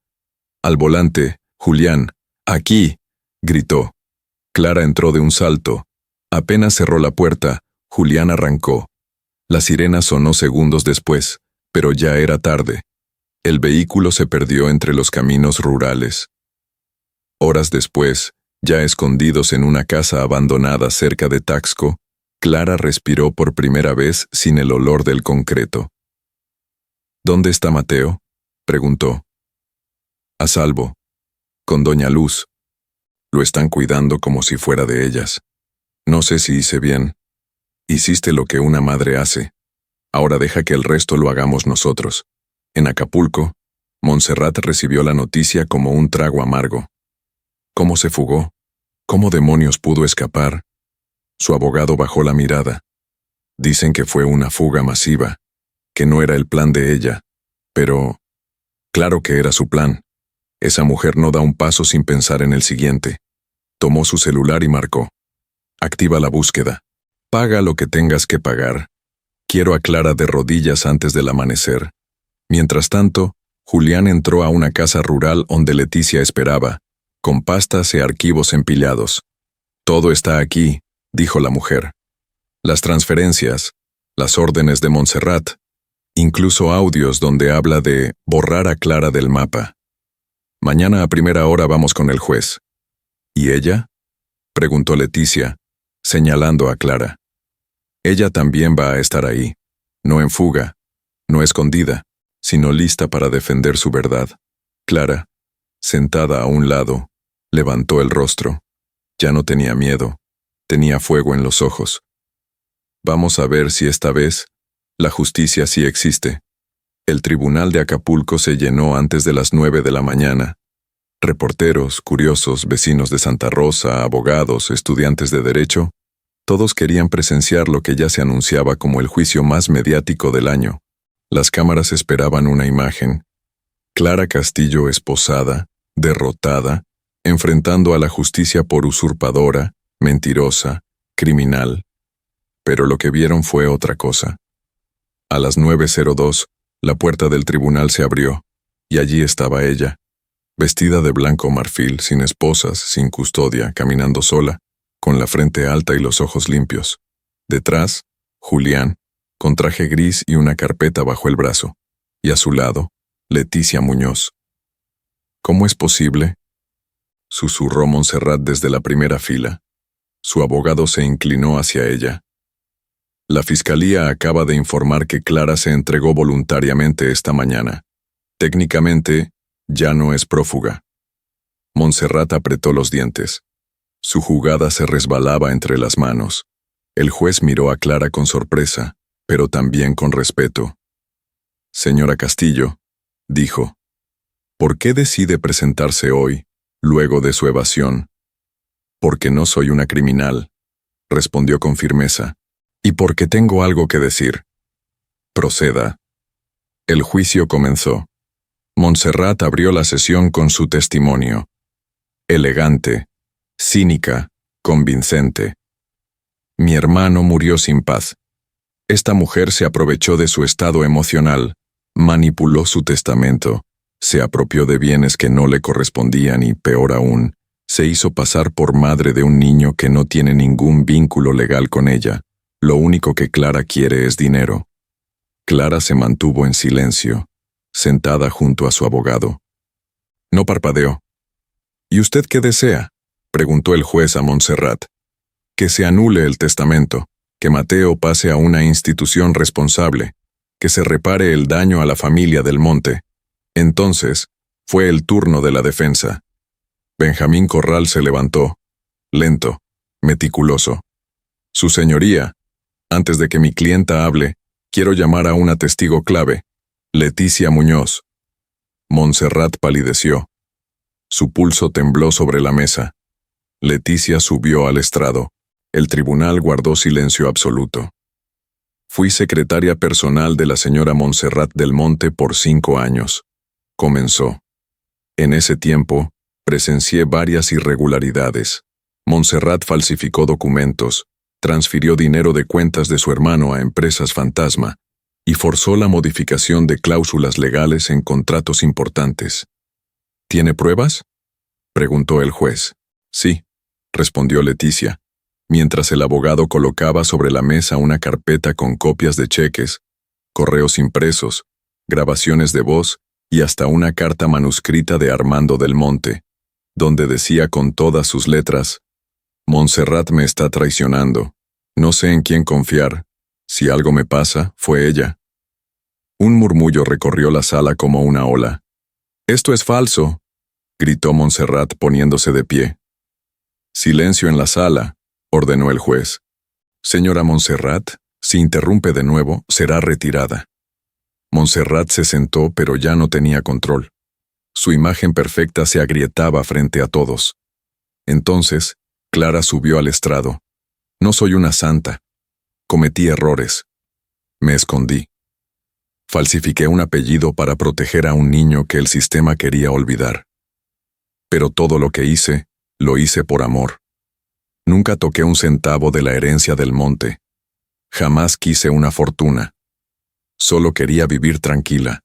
Al volante, Julián: «¡Aquí!», gritó. Clara entró de un salto. Apenas cerró la puerta, Julián arrancó. La sirena sonó segundos después, pero ya era tarde. El vehículo se perdió entre los caminos rurales. Horas después, ya escondidos en una casa abandonada cerca de Taxco, Clara respiró por primera vez sin el olor del concreto. «¿Dónde está Mateo?», preguntó. «A salvo. Con doña Luz. Lo están cuidando como si fuera de ellas. No sé si hice bien. Hiciste lo que una madre hace. Ahora deja que el resto lo hagamos nosotros». En Acapulco, Montserrat recibió la noticia como un trago amargo. ¿Cómo se fugó? ¿Cómo demonios pudo escapar? Su abogado bajó la mirada. Dicen que fue una fuga masiva, que no era el plan de ella, pero... claro que era su plan. Esa mujer no da un paso sin pensar en el siguiente. Tomó su celular y marcó. «Activa la búsqueda. Paga lo que tengas que pagar. Quiero a Clara de rodillas antes del amanecer». Mientras tanto, Julián entró a una casa rural donde Leticia esperaba, con pastas y archivos empilados. «Todo está aquí», dijo la mujer. «Las transferencias, las órdenes de Montserrat, incluso audios donde habla de borrar a Clara del mapa. Mañana a primera hora vamos con el juez». «¿Y ella?», preguntó Leticia, señalando a Clara. «Ella también va a estar ahí, no en fuga, no escondida, sino lista para defender su verdad». Clara, sentada a un lado, levantó el rostro. Ya no tenía miedo, tenía fuego en los ojos. «Vamos a ver si esta vez la justicia sí existe». El tribunal de Acapulco se llenó antes de las 9 de la mañana. Reporteros, curiosos, vecinos de Santa Rosa, abogados, estudiantes de derecho, todos querían presenciar lo que ya se anunciaba como el juicio más mediático del año. Las cámaras esperaban una imagen. Clara Castillo esposada, derrotada, enfrentando a la justicia por usurpadora, mentirosa, criminal. Pero lo que vieron fue otra cosa. A las 9:02, la puerta del tribunal se abrió, y allí estaba ella, vestida de blanco marfil, sin esposas, sin custodia, caminando sola, con la frente alta y los ojos limpios. Detrás, Julián, con traje gris y una carpeta bajo el brazo. y a su lado, Leticia Muñoz. ¿Cómo es posible?, susurró Montserrat desde la primera fila. Su abogado se inclinó hacia ella. La fiscalía acaba de informar que Clara se entregó voluntariamente esta mañana. Técnicamente, ya no es prófuga. Montserrat apretó los dientes. Su jugada se resbalaba entre las manos. El juez miró a Clara con sorpresa, pero también con respeto. Señora Castillo, dijo, ¿por qué decide presentarse hoy, luego de su evasión? Porque no soy una criminal, respondió con firmeza, y porque tengo algo que decir. Proceda. El juicio comenzó. Montserrat abrió la sesión con su testimonio. Elegante, cínica, convincente. Mi hermano murió sin paz. Esta mujer se aprovechó de su estado emocional, manipuló su testamento, se apropió de bienes que no le correspondían y, peor aún, se hizo pasar por madre de un niño que no tiene ningún vínculo legal con ella. Lo único que Clara quiere es dinero. Clara se mantuvo en silencio, sentada junto a su abogado. No parpadeó. ¿Y usted qué desea?, preguntó el juez a Montserrat. Que se anule el testamento, que Mateo pase a una institución responsable, que se repare el daño a la familia del Monte. Entonces, fue el turno de la defensa. Benjamín Corral se levantó, lento, meticuloso. Su señoría, antes de que mi clienta hable, quiero llamar a una testigo clave, Leticia Muñoz. Montserrat palideció. Su pulso tembló sobre la mesa. Leticia subió al estrado. El tribunal guardó silencio absoluto. Fui secretaria personal de la señora Montserrat del Monte por 5 años. Comenzó. En ese tiempo, presencié varias irregularidades. Montserrat falsificó documentos, transfirió dinero de cuentas de su hermano a empresas fantasma y forzó la modificación de cláusulas legales en contratos importantes. ¿Tiene pruebas?, preguntó el juez. Sí, respondió Leticia, mientras el abogado colocaba sobre la mesa una carpeta con copias de cheques, correos impresos, grabaciones de voz y hasta una carta manuscrita de Armando del Monte, donde decía con todas sus letras: Montserrat me está traicionando. No sé en quién confiar. Si algo me pasa, fue ella. Un murmullo recorrió la sala como una ola. «Esto es falso», gritó Montserrat poniéndose de pie. «Silencio en la sala», ordenó el juez. «Señora Montserrat, si interrumpe de nuevo, será retirada». Montserrat se sentó, pero ya no tenía control. Su imagen perfecta se agrietaba frente a todos. Entonces, Clara subió al estrado. «No soy una santa. Cometí errores. Me escondí. Falsifiqué un apellido para proteger a un niño que el sistema quería olvidar. Pero todo lo que hice, lo hice por amor. Nunca toqué un centavo de la herencia del Monte. Jamás quise una fortuna. Solo quería vivir tranquila.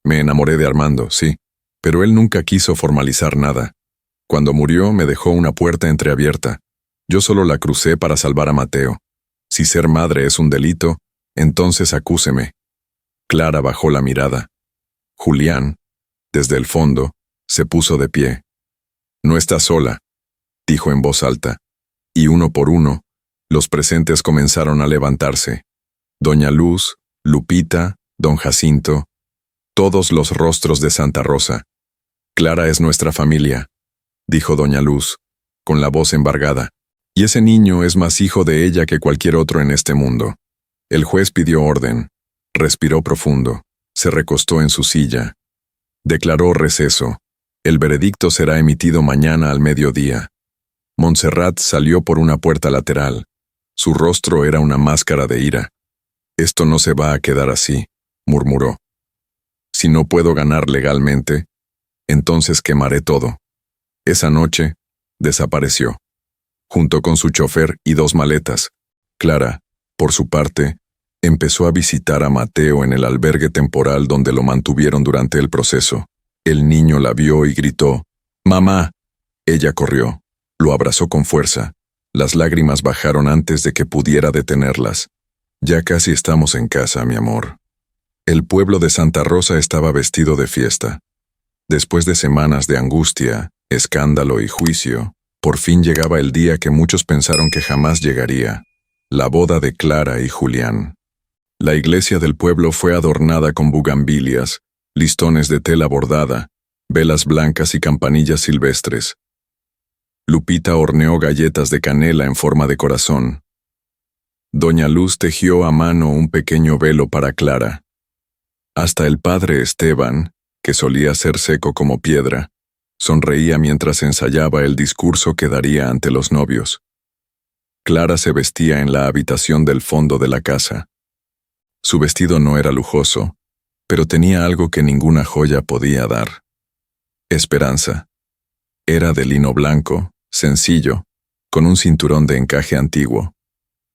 Me enamoré de Armando, sí, pero él nunca quiso formalizar nada. Cuando murió me dejó una puerta entreabierta. Yo solo la crucé para salvar a Mateo. Si ser madre es un delito, entonces acúseme». Clara bajó la mirada. Julián, desde el fondo, se puso de pie. «No está sola», dijo en voz alta, y uno por uno, los presentes comenzaron a levantarse. Doña Luz, Lupita, don Jacinto, todos los rostros de Santa Rosa. «Clara es nuestra familia», dijo doña Luz, con la voz embargada, «y ese niño es más hijo de ella que cualquier otro en este mundo». El juez pidió orden. Respiró profundo. Se recostó en su silla. Declaró receso. El veredicto será emitido mañana al mediodía. Montserrat salió por una puerta lateral. Su rostro era una máscara de ira. «Esto no se va a quedar así», murmuró. «Si no puedo ganar legalmente, entonces quemaré todo». Esa noche, desapareció, junto con su chofer y 2 maletas. Clara, por su parte, empezó a visitar a Mateo en el albergue temporal donde lo mantuvieron durante el proceso. El niño la vio y gritó: «¡Mamá!». Ella corrió, lo abrazó con fuerza. Las lágrimas bajaron antes de que pudiera detenerlas. «Ya casi estamos en casa, mi amor». El pueblo de Santa Rosa estaba vestido de fiesta. Después de semanas de angustia, escándalo y juicio, por fin llegaba el día que muchos pensaron que jamás llegaría, la boda de Clara y Julián. La iglesia del pueblo fue adornada con bugambilias, listones de tela bordada, velas blancas y campanillas silvestres. Lupita horneó galletas de canela en forma de corazón. Doña Luz tejió a mano un pequeño velo para Clara. Hasta el padre Esteban, que solía ser seco como piedra, sonreía mientras ensayaba el discurso que daría ante los novios. Clara se vestía en la habitación del fondo de la casa. Su vestido no era lujoso, pero tenía algo que ninguna joya podía dar. Esperanza. Era de lino blanco, sencillo, con un cinturón de encaje antiguo.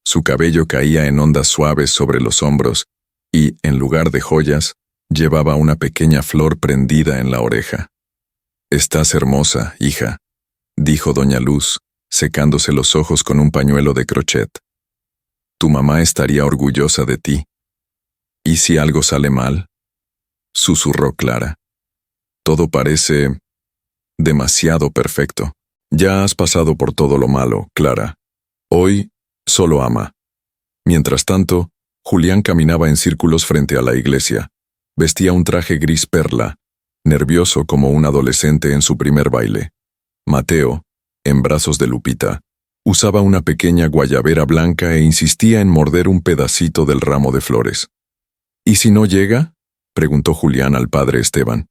Su cabello caía en ondas suaves sobre los hombros y, en lugar de joyas, llevaba una pequeña flor prendida en la oreja. «Estás hermosa, hija», dijo doña Luz, secándose los ojos con un pañuelo de crochet. «Tu mamá estaría orgullosa de ti». «¿Y si algo sale mal?», susurró Clara. «Todo parece demasiado perfecto. Ya has pasado por todo lo malo, Clara. Hoy solo ama». Mientras tanto, Julián caminaba en círculos frente a la iglesia. Vestía un traje gris perla, nervioso como un adolescente en su primer baile. Mateo, en brazos de Lupita, usaba una pequeña guayabera blanca e insistía en morder un pedacito del ramo de flores. «¿Y si no llega?», preguntó Julián al padre Esteban.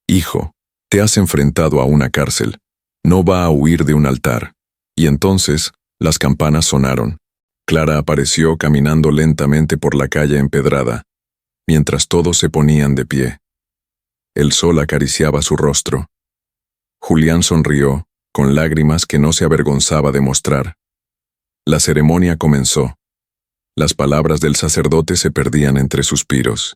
«Hijo, te has enfrentado a una cárcel. No va a huir de un altar». Y entonces, las campanas sonaron. Clara apareció caminando lentamente por la calle empedrada, mientras todos se ponían de pie. El sol acariciaba su rostro. Julián sonrió, con lágrimas que no se avergonzaba de mostrar. La ceremonia comenzó. Las palabras del sacerdote se perdían entre suspiros.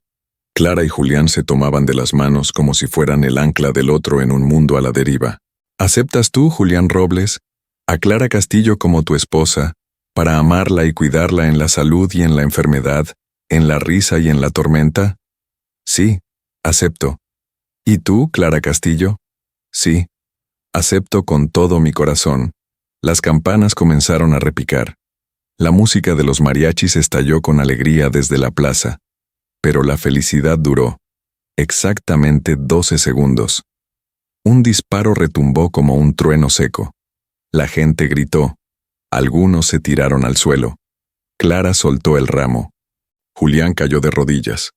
Clara y Julián se tomaban de las manos como si fueran el ancla del otro en un mundo a la deriva. «¿Aceptas tú, Julián Robles, a Clara Castillo como tu esposa, para amarla y cuidarla en la salud y en la enfermedad, en la risa y en la tormenta?» «Sí, acepto». «¿Y tú, Clara Castillo?» «Sí, acepto con todo mi corazón». Las campanas comenzaron a repicar. La música de los mariachis estalló con alegría desde la plaza. Pero la felicidad duró exactamente 12 segundos. Un disparo retumbó como un trueno seco. La gente gritó. Algunos se tiraron al suelo. Clara soltó el ramo. Julián cayó de rodillas.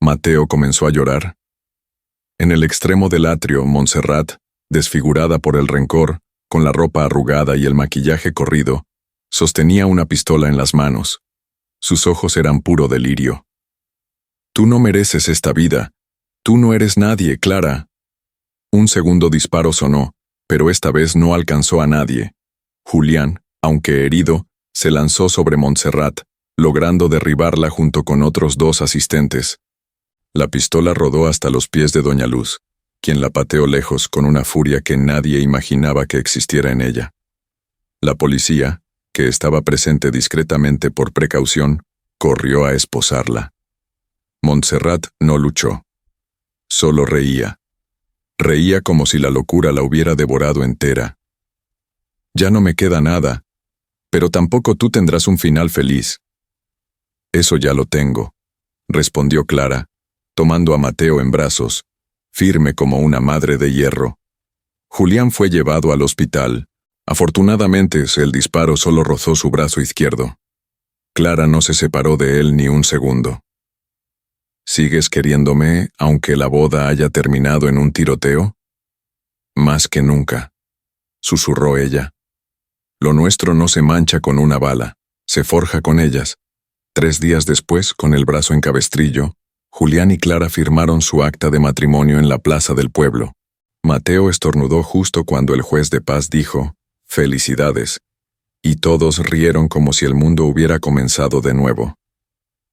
Mateo comenzó a llorar. En el extremo del atrio, Montserrat, desfigurada por el rencor, con la ropa arrugada y el maquillaje corrido, sostenía una pistola en las manos. Sus ojos eran puro delirio. «Tú no mereces esta vida. Tú no eres nadie, Clara». Un segundo disparo sonó, pero esta vez no alcanzó a nadie. Julián, aunque herido, se lanzó sobre Montserrat, logrando derribarla junto con otros 2 asistentes. La pistola rodó hasta los pies de doña Luz, quien la pateó lejos con una furia que nadie imaginaba que existiera en ella. La policía, que estaba presente discretamente por precaución, corrió a esposarla. Montserrat no luchó. Solo reía. Reía como si la locura la hubiera devorado entera. «Ya no me queda nada, pero tampoco tú tendrás un final feliz». «Eso ya lo tengo», respondió Clara, tomando a Mateo en brazos, firme como una madre de hierro. Julián fue llevado al hospital. Afortunadamente, el disparo solo rozó su brazo izquierdo. Clara no se separó de él ni un segundo. «¿Sigues queriéndome, aunque la boda haya terminado en un tiroteo?» «Más que nunca», susurró ella. «Lo nuestro no se mancha con una bala, se forja con ellas». 3 días después, con el brazo en cabestrillo, Julián y Clara firmaron su acta de matrimonio en la plaza del pueblo. Mateo estornudó justo cuando el juez de paz dijo, «Felicidades», y todos rieron como si el mundo hubiera comenzado de nuevo.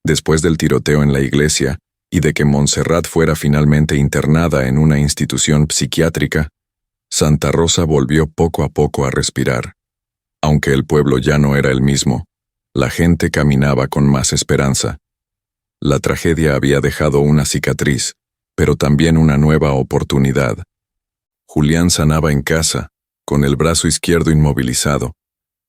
Después del tiroteo en la iglesia, y de que Montserrat fuera finalmente internada en una institución psiquiátrica, Santa Rosa volvió poco a poco a respirar. Aunque el pueblo ya no era el mismo, la gente caminaba con más esperanza. La tragedia había dejado una cicatriz, pero también una nueva oportunidad. Julián sanaba en casa, con el brazo izquierdo inmovilizado,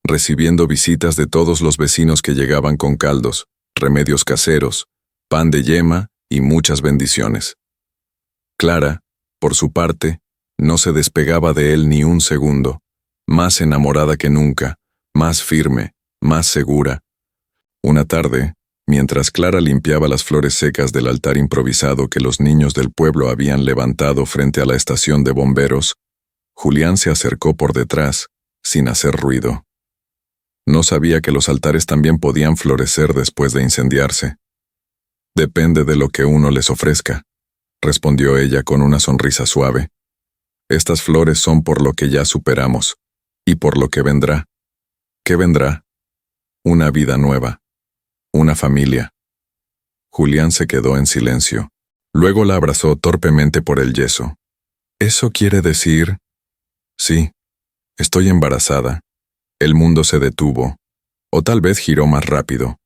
recibiendo visitas de todos los vecinos que llegaban con caldos, remedios caseros, pan de yema y muchas bendiciones. Clara, por su parte, no se despegaba de él ni un segundo, más enamorada que nunca, más firme, más segura. Una tarde, mientras Clara limpiaba las flores secas del altar improvisado que los niños del pueblo habían levantado frente a la estación de bomberos, Julián se acercó por detrás, sin hacer ruido. No sabía que los altares también podían florecer después de incendiarse. Depende de lo que uno les ofrezca, respondió ella con una sonrisa suave. Estas flores son por lo que ya superamos, y por lo que vendrá. ¿Qué vendrá? Una vida nueva. Una familia. Julián se quedó en silencio. Luego la abrazó torpemente por el yeso. ¿Eso quiere decir? Sí, estoy embarazada. El mundo se detuvo, o tal vez giró más rápido.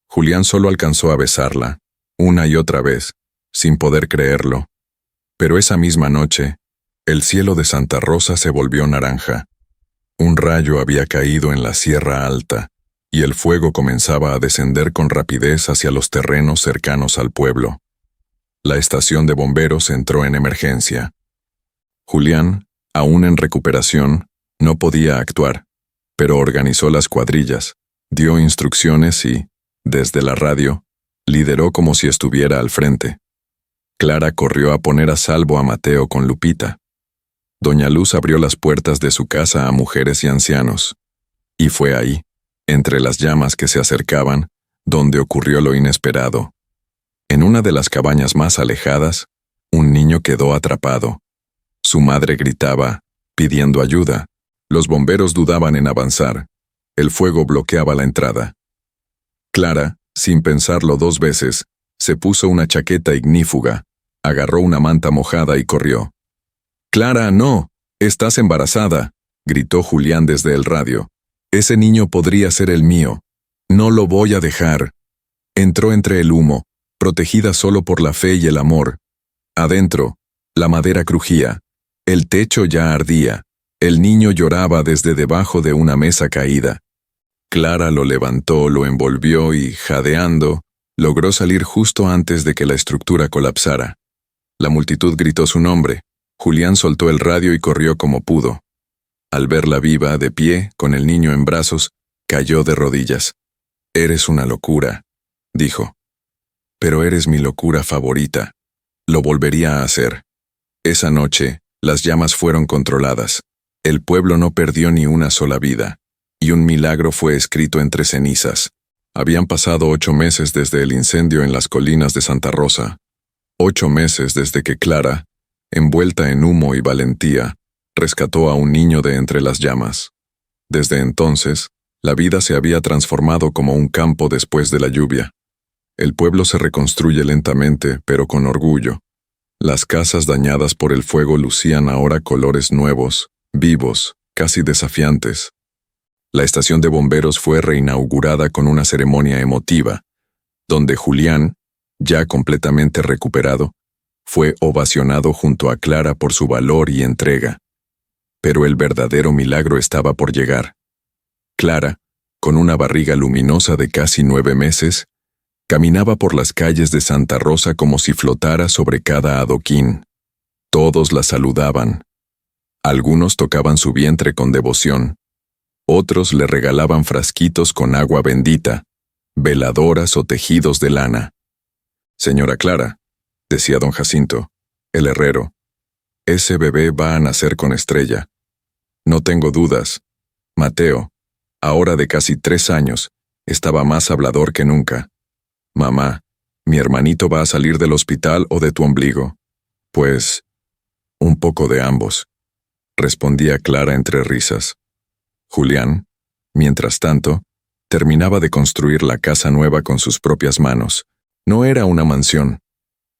Julián solo alcanzó a besarla, una y otra vez, sin poder creerlo. Pero esa misma noche, el cielo de Santa Rosa se volvió naranja. Un rayo había caído en la Sierra Alta, y el fuego comenzaba a descender con rapidez hacia los terrenos cercanos al pueblo. La estación de bomberos entró en emergencia. Julián, aún en recuperación, no podía actuar, pero organizó las cuadrillas, dio instrucciones y, desde la radio, lideró como si estuviera al frente. Clara corrió a poner a salvo a Mateo con Lupita. Doña Luz abrió las puertas de su casa a mujeres y ancianos. Y fue ahí, entre las llamas que se acercaban, donde ocurrió lo inesperado. En una de las cabañas más alejadas, un niño quedó atrapado. Su madre gritaba, pidiendo ayuda. Los bomberos dudaban en avanzar. El fuego bloqueaba la entrada. Clara, sin pensarlo dos veces, se puso una chaqueta ignífuga, agarró una manta mojada y corrió. «Clara, no, estás embarazada», gritó Julián desde el radio. «Ese niño podría ser el mío. No lo voy a dejar». Entró entre el humo, protegida solo por la fe y el amor. Adentro, la madera crujía. El techo ya ardía. El niño lloraba desde debajo de una mesa caída. Clara lo levantó, lo envolvió y, jadeando, logró salir justo antes de que la estructura colapsara. La multitud gritó su nombre. Julián soltó el radio y corrió como pudo. Al verla viva, de pie, con el niño en brazos, cayó de rodillas. «Eres una locura», dijo. «Pero eres mi locura favorita. Lo volvería a hacer». Esa noche, las llamas fueron controladas. El pueblo no perdió ni una sola vida, y un milagro fue escrito entre cenizas. Habían pasado 8 meses desde el incendio en las colinas de Santa Rosa. 8 meses desde que Clara, envuelta en humo y valentía, rescató a un niño de entre las llamas. Desde entonces, la vida se había transformado como un campo después de la lluvia. El pueblo se reconstruye lentamente, pero con orgullo. Las casas dañadas por el fuego lucían ahora colores nuevos, vivos, casi desafiantes. La estación de bomberos fue reinaugurada con una ceremonia emotiva, donde Julián, ya completamente recuperado, fue ovacionado junto a Clara por su valor y entrega. Pero el verdadero milagro estaba por llegar. Clara, con una barriga luminosa de casi 9 meses, caminaba por las calles de Santa Rosa como si flotara sobre cada adoquín. Todos la saludaban. Algunos tocaban su vientre con devoción. Otros le regalaban frasquitos con agua bendita, veladoras o tejidos de lana. «Señora Clara», decía don Jacinto, el herrero, «ese bebé va a nacer con estrella. No tengo dudas. Mateo, ahora de casi 3 años, estaba más hablador que nunca. Mamá, mi hermanito va a salir del hospital o de tu ombligo». «Pues, un poco de ambos», respondía Clara entre risas. Julián, mientras tanto, terminaba de construir la casa nueva con sus propias manos. No era una mansión,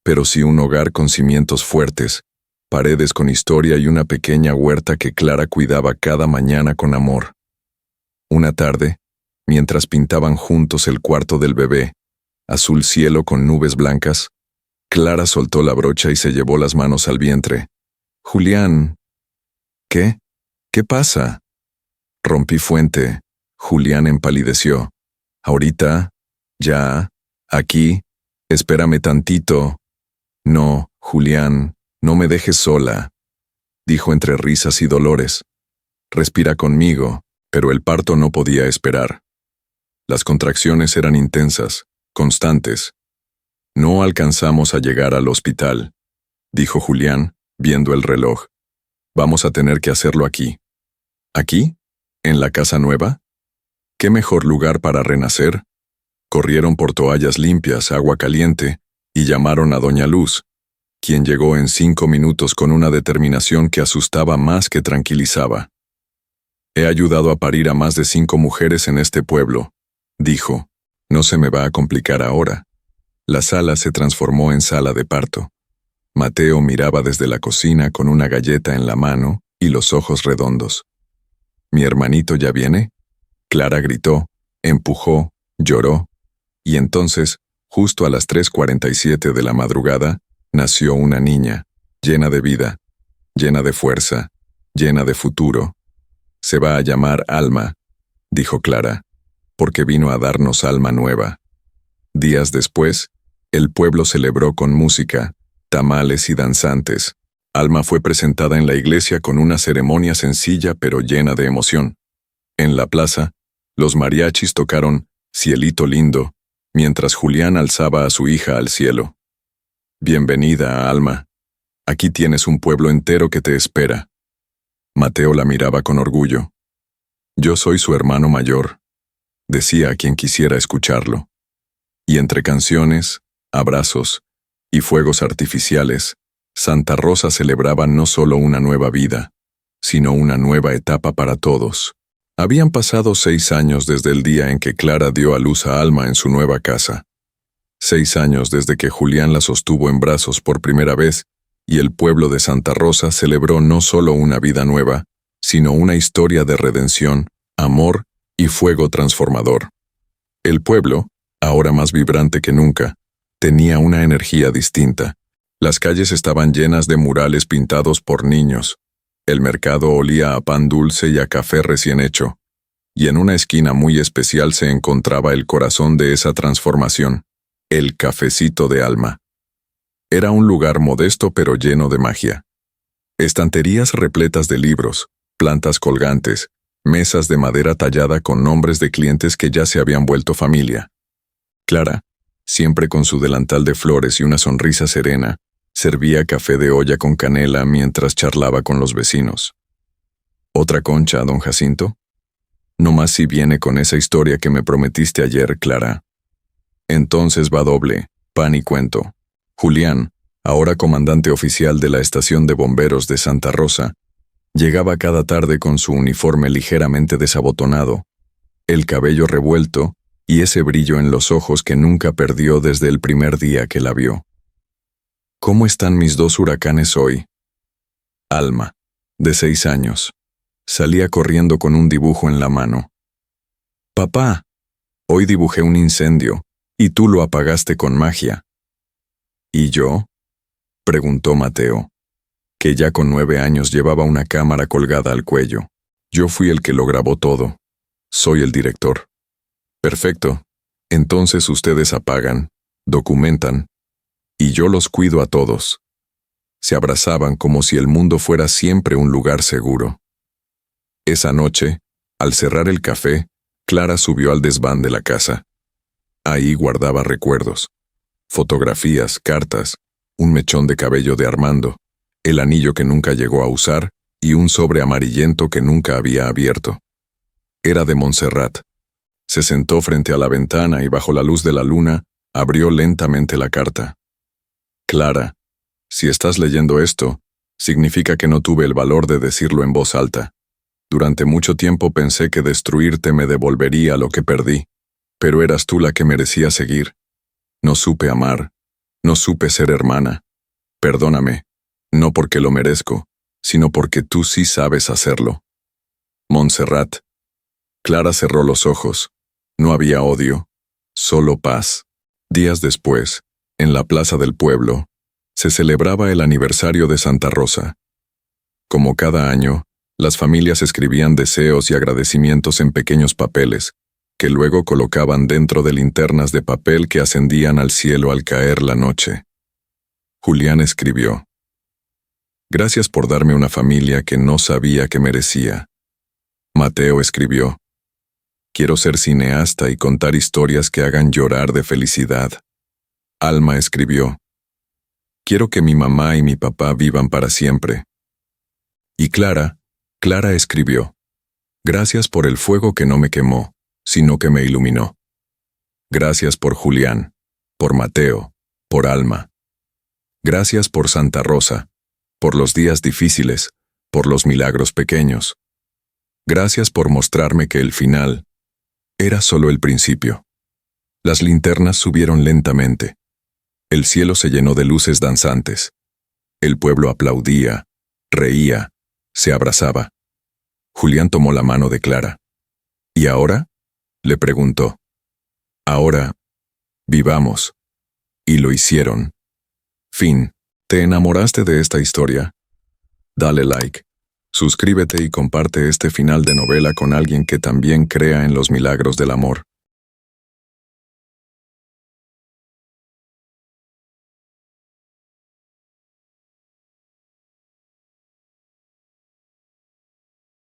pero sí un hogar con cimientos fuertes, paredes con historia y una pequeña huerta que Clara cuidaba cada mañana con amor. Una tarde, mientras pintaban juntos el cuarto del bebé, azul cielo con nubes blancas. Clara soltó la brocha y se llevó las manos al vientre. Julián. ¿Qué? ¿Qué pasa? Rompí fuente. Julián empalideció. Ahorita. Ya. Aquí. Espérame tantito. No, Julián, no me dejes sola, dijo entre risas y dolores. Respira conmigo, pero el parto no podía esperar. Las contracciones eran intensas, constantes. No alcanzamos a llegar al hospital, dijo Julián, viendo el reloj. Vamos a tener que hacerlo aquí. ¿Aquí? ¿En la casa nueva? ¿Qué mejor lugar para renacer? Corrieron por toallas limpias, agua caliente, y llamaron a Doña Luz, quien llegó en 5 minutos con una determinación que asustaba más que tranquilizaba. He ayudado a parir a más de 5 mujeres en este pueblo, dijo. No se me va a complicar ahora. La sala se transformó en sala de parto. Mateo miraba desde la cocina con una galleta en la mano y los ojos redondos. ¿Mi hermanito ya viene? Clara gritó, empujó, lloró, y entonces, justo a las 3:47 de la madrugada, nació una niña, llena de vida, llena de fuerza, llena de futuro. Se va a llamar Alma, dijo Clara, porque vino a darnos alma nueva. Días después, el pueblo celebró con música, tamales y danzantes. Alma fue presentada en la iglesia con una ceremonia sencilla pero llena de emoción. En la plaza, los mariachis tocaron Cielito Lindo, mientras Julián alzaba a su hija al cielo. Bienvenida, Alma. Aquí tienes un pueblo entero que te espera. Mateo la miraba con orgullo. Yo soy su hermano mayor, decía a quien quisiera escucharlo. Y entre canciones, abrazos y fuegos artificiales, Santa Rosa celebraba no solo una nueva vida, sino una nueva etapa para todos. Habían pasado 6 años desde el día en que Clara dio a luz a Alma en su nueva casa. 6 años desde que Julián la sostuvo en brazos por primera vez y el pueblo de Santa Rosa celebró no solo una vida nueva, sino una historia de redención, amor y fuego transformador. El pueblo, ahora más vibrante que nunca, tenía una energía distinta. Las calles estaban llenas de murales pintados por niños. El mercado olía a pan dulce y a café recién hecho, y en una esquina muy especial se encontraba el corazón de esa transformación, el cafecito de Alma. Era un lugar modesto pero lleno de magia. Estanterías repletas de libros, plantas colgantes, mesas de madera tallada con nombres de clientes que ya se habían vuelto familia. Clara, siempre con su delantal de flores y una sonrisa serena, servía café de olla con canela mientras charlaba con los vecinos. ¿Otra concha, don Jacinto? No más si viene con esa historia que me prometiste ayer, Clara. Entonces va doble, pan y cuento. Julián, ahora comandante oficial de la estación de bomberos de Santa Rosa, llegaba cada tarde con su uniforme ligeramente desabotonado, el cabello revuelto y ese brillo en los ojos que nunca perdió desde el primer día que la vio. ¿Cómo están mis 2 huracanes hoy? Alma, de 6 años, salía corriendo con un dibujo en la mano. Papá, hoy dibujé un incendio, y tú lo apagaste con magia. ¿Y yo? Preguntó Mateo, que ya con 9 años llevaba una cámara colgada al cuello. Yo fui el que lo grabó todo. Soy el director. Perfecto. Entonces ustedes apagan, documentan, y yo los cuido a todos. Se abrazaban como si el mundo fuera siempre un lugar seguro. Esa noche, al cerrar el café, Clara subió al desván de la casa. Ahí guardaba recuerdos. Fotografías, cartas, un mechón de cabello de Armando, el anillo que nunca llegó a usar y un sobre amarillento que nunca había abierto. Era de Montserrat. Se sentó frente a la ventana y bajo la luz de la luna, abrió lentamente la carta. Clara, si estás leyendo esto, significa que no tuve el valor de decirlo en voz alta. Durante mucho tiempo pensé que destruirte me devolvería lo que perdí, pero eras tú la que merecía seguir. No supe amar, no supe ser hermana. Perdóname, no porque lo merezco, sino porque tú sí sabes hacerlo. Montserrat. Clara cerró los ojos. No había odio, solo paz. Días después, en la plaza del pueblo, se celebraba el aniversario de Santa Rosa. Como cada año, las familias escribían deseos y agradecimientos en pequeños papeles, que luego colocaban dentro de linternas de papel que ascendían al cielo al caer la noche. Julián escribió: «Gracias por darme una familia que no sabía que merecía». Mateo escribió: «Quiero ser cineasta y contar historias que hagan llorar de felicidad». Alma escribió: «Quiero que mi mamá y mi papá vivan para siempre». Y Clara escribió: «Gracias por el fuego que no me quemó, sino que me iluminó». Gracias por Julián, por Mateo, por Alma. Gracias por Santa Rosa, por los días difíciles, por los milagros pequeños. Gracias por mostrarme que el final era solo el principio. Las linternas subieron lentamente. El cielo se llenó de luces danzantes. El pueblo aplaudía, reía, se abrazaba. Julián tomó la mano de Clara. ¿Y ahora?, le preguntó. «Ahora, vivamos». Y lo hicieron. Fin. ¿Te enamoraste de esta historia? Dale like, suscríbete y comparte este final de novela con alguien que también crea en los milagros del amor.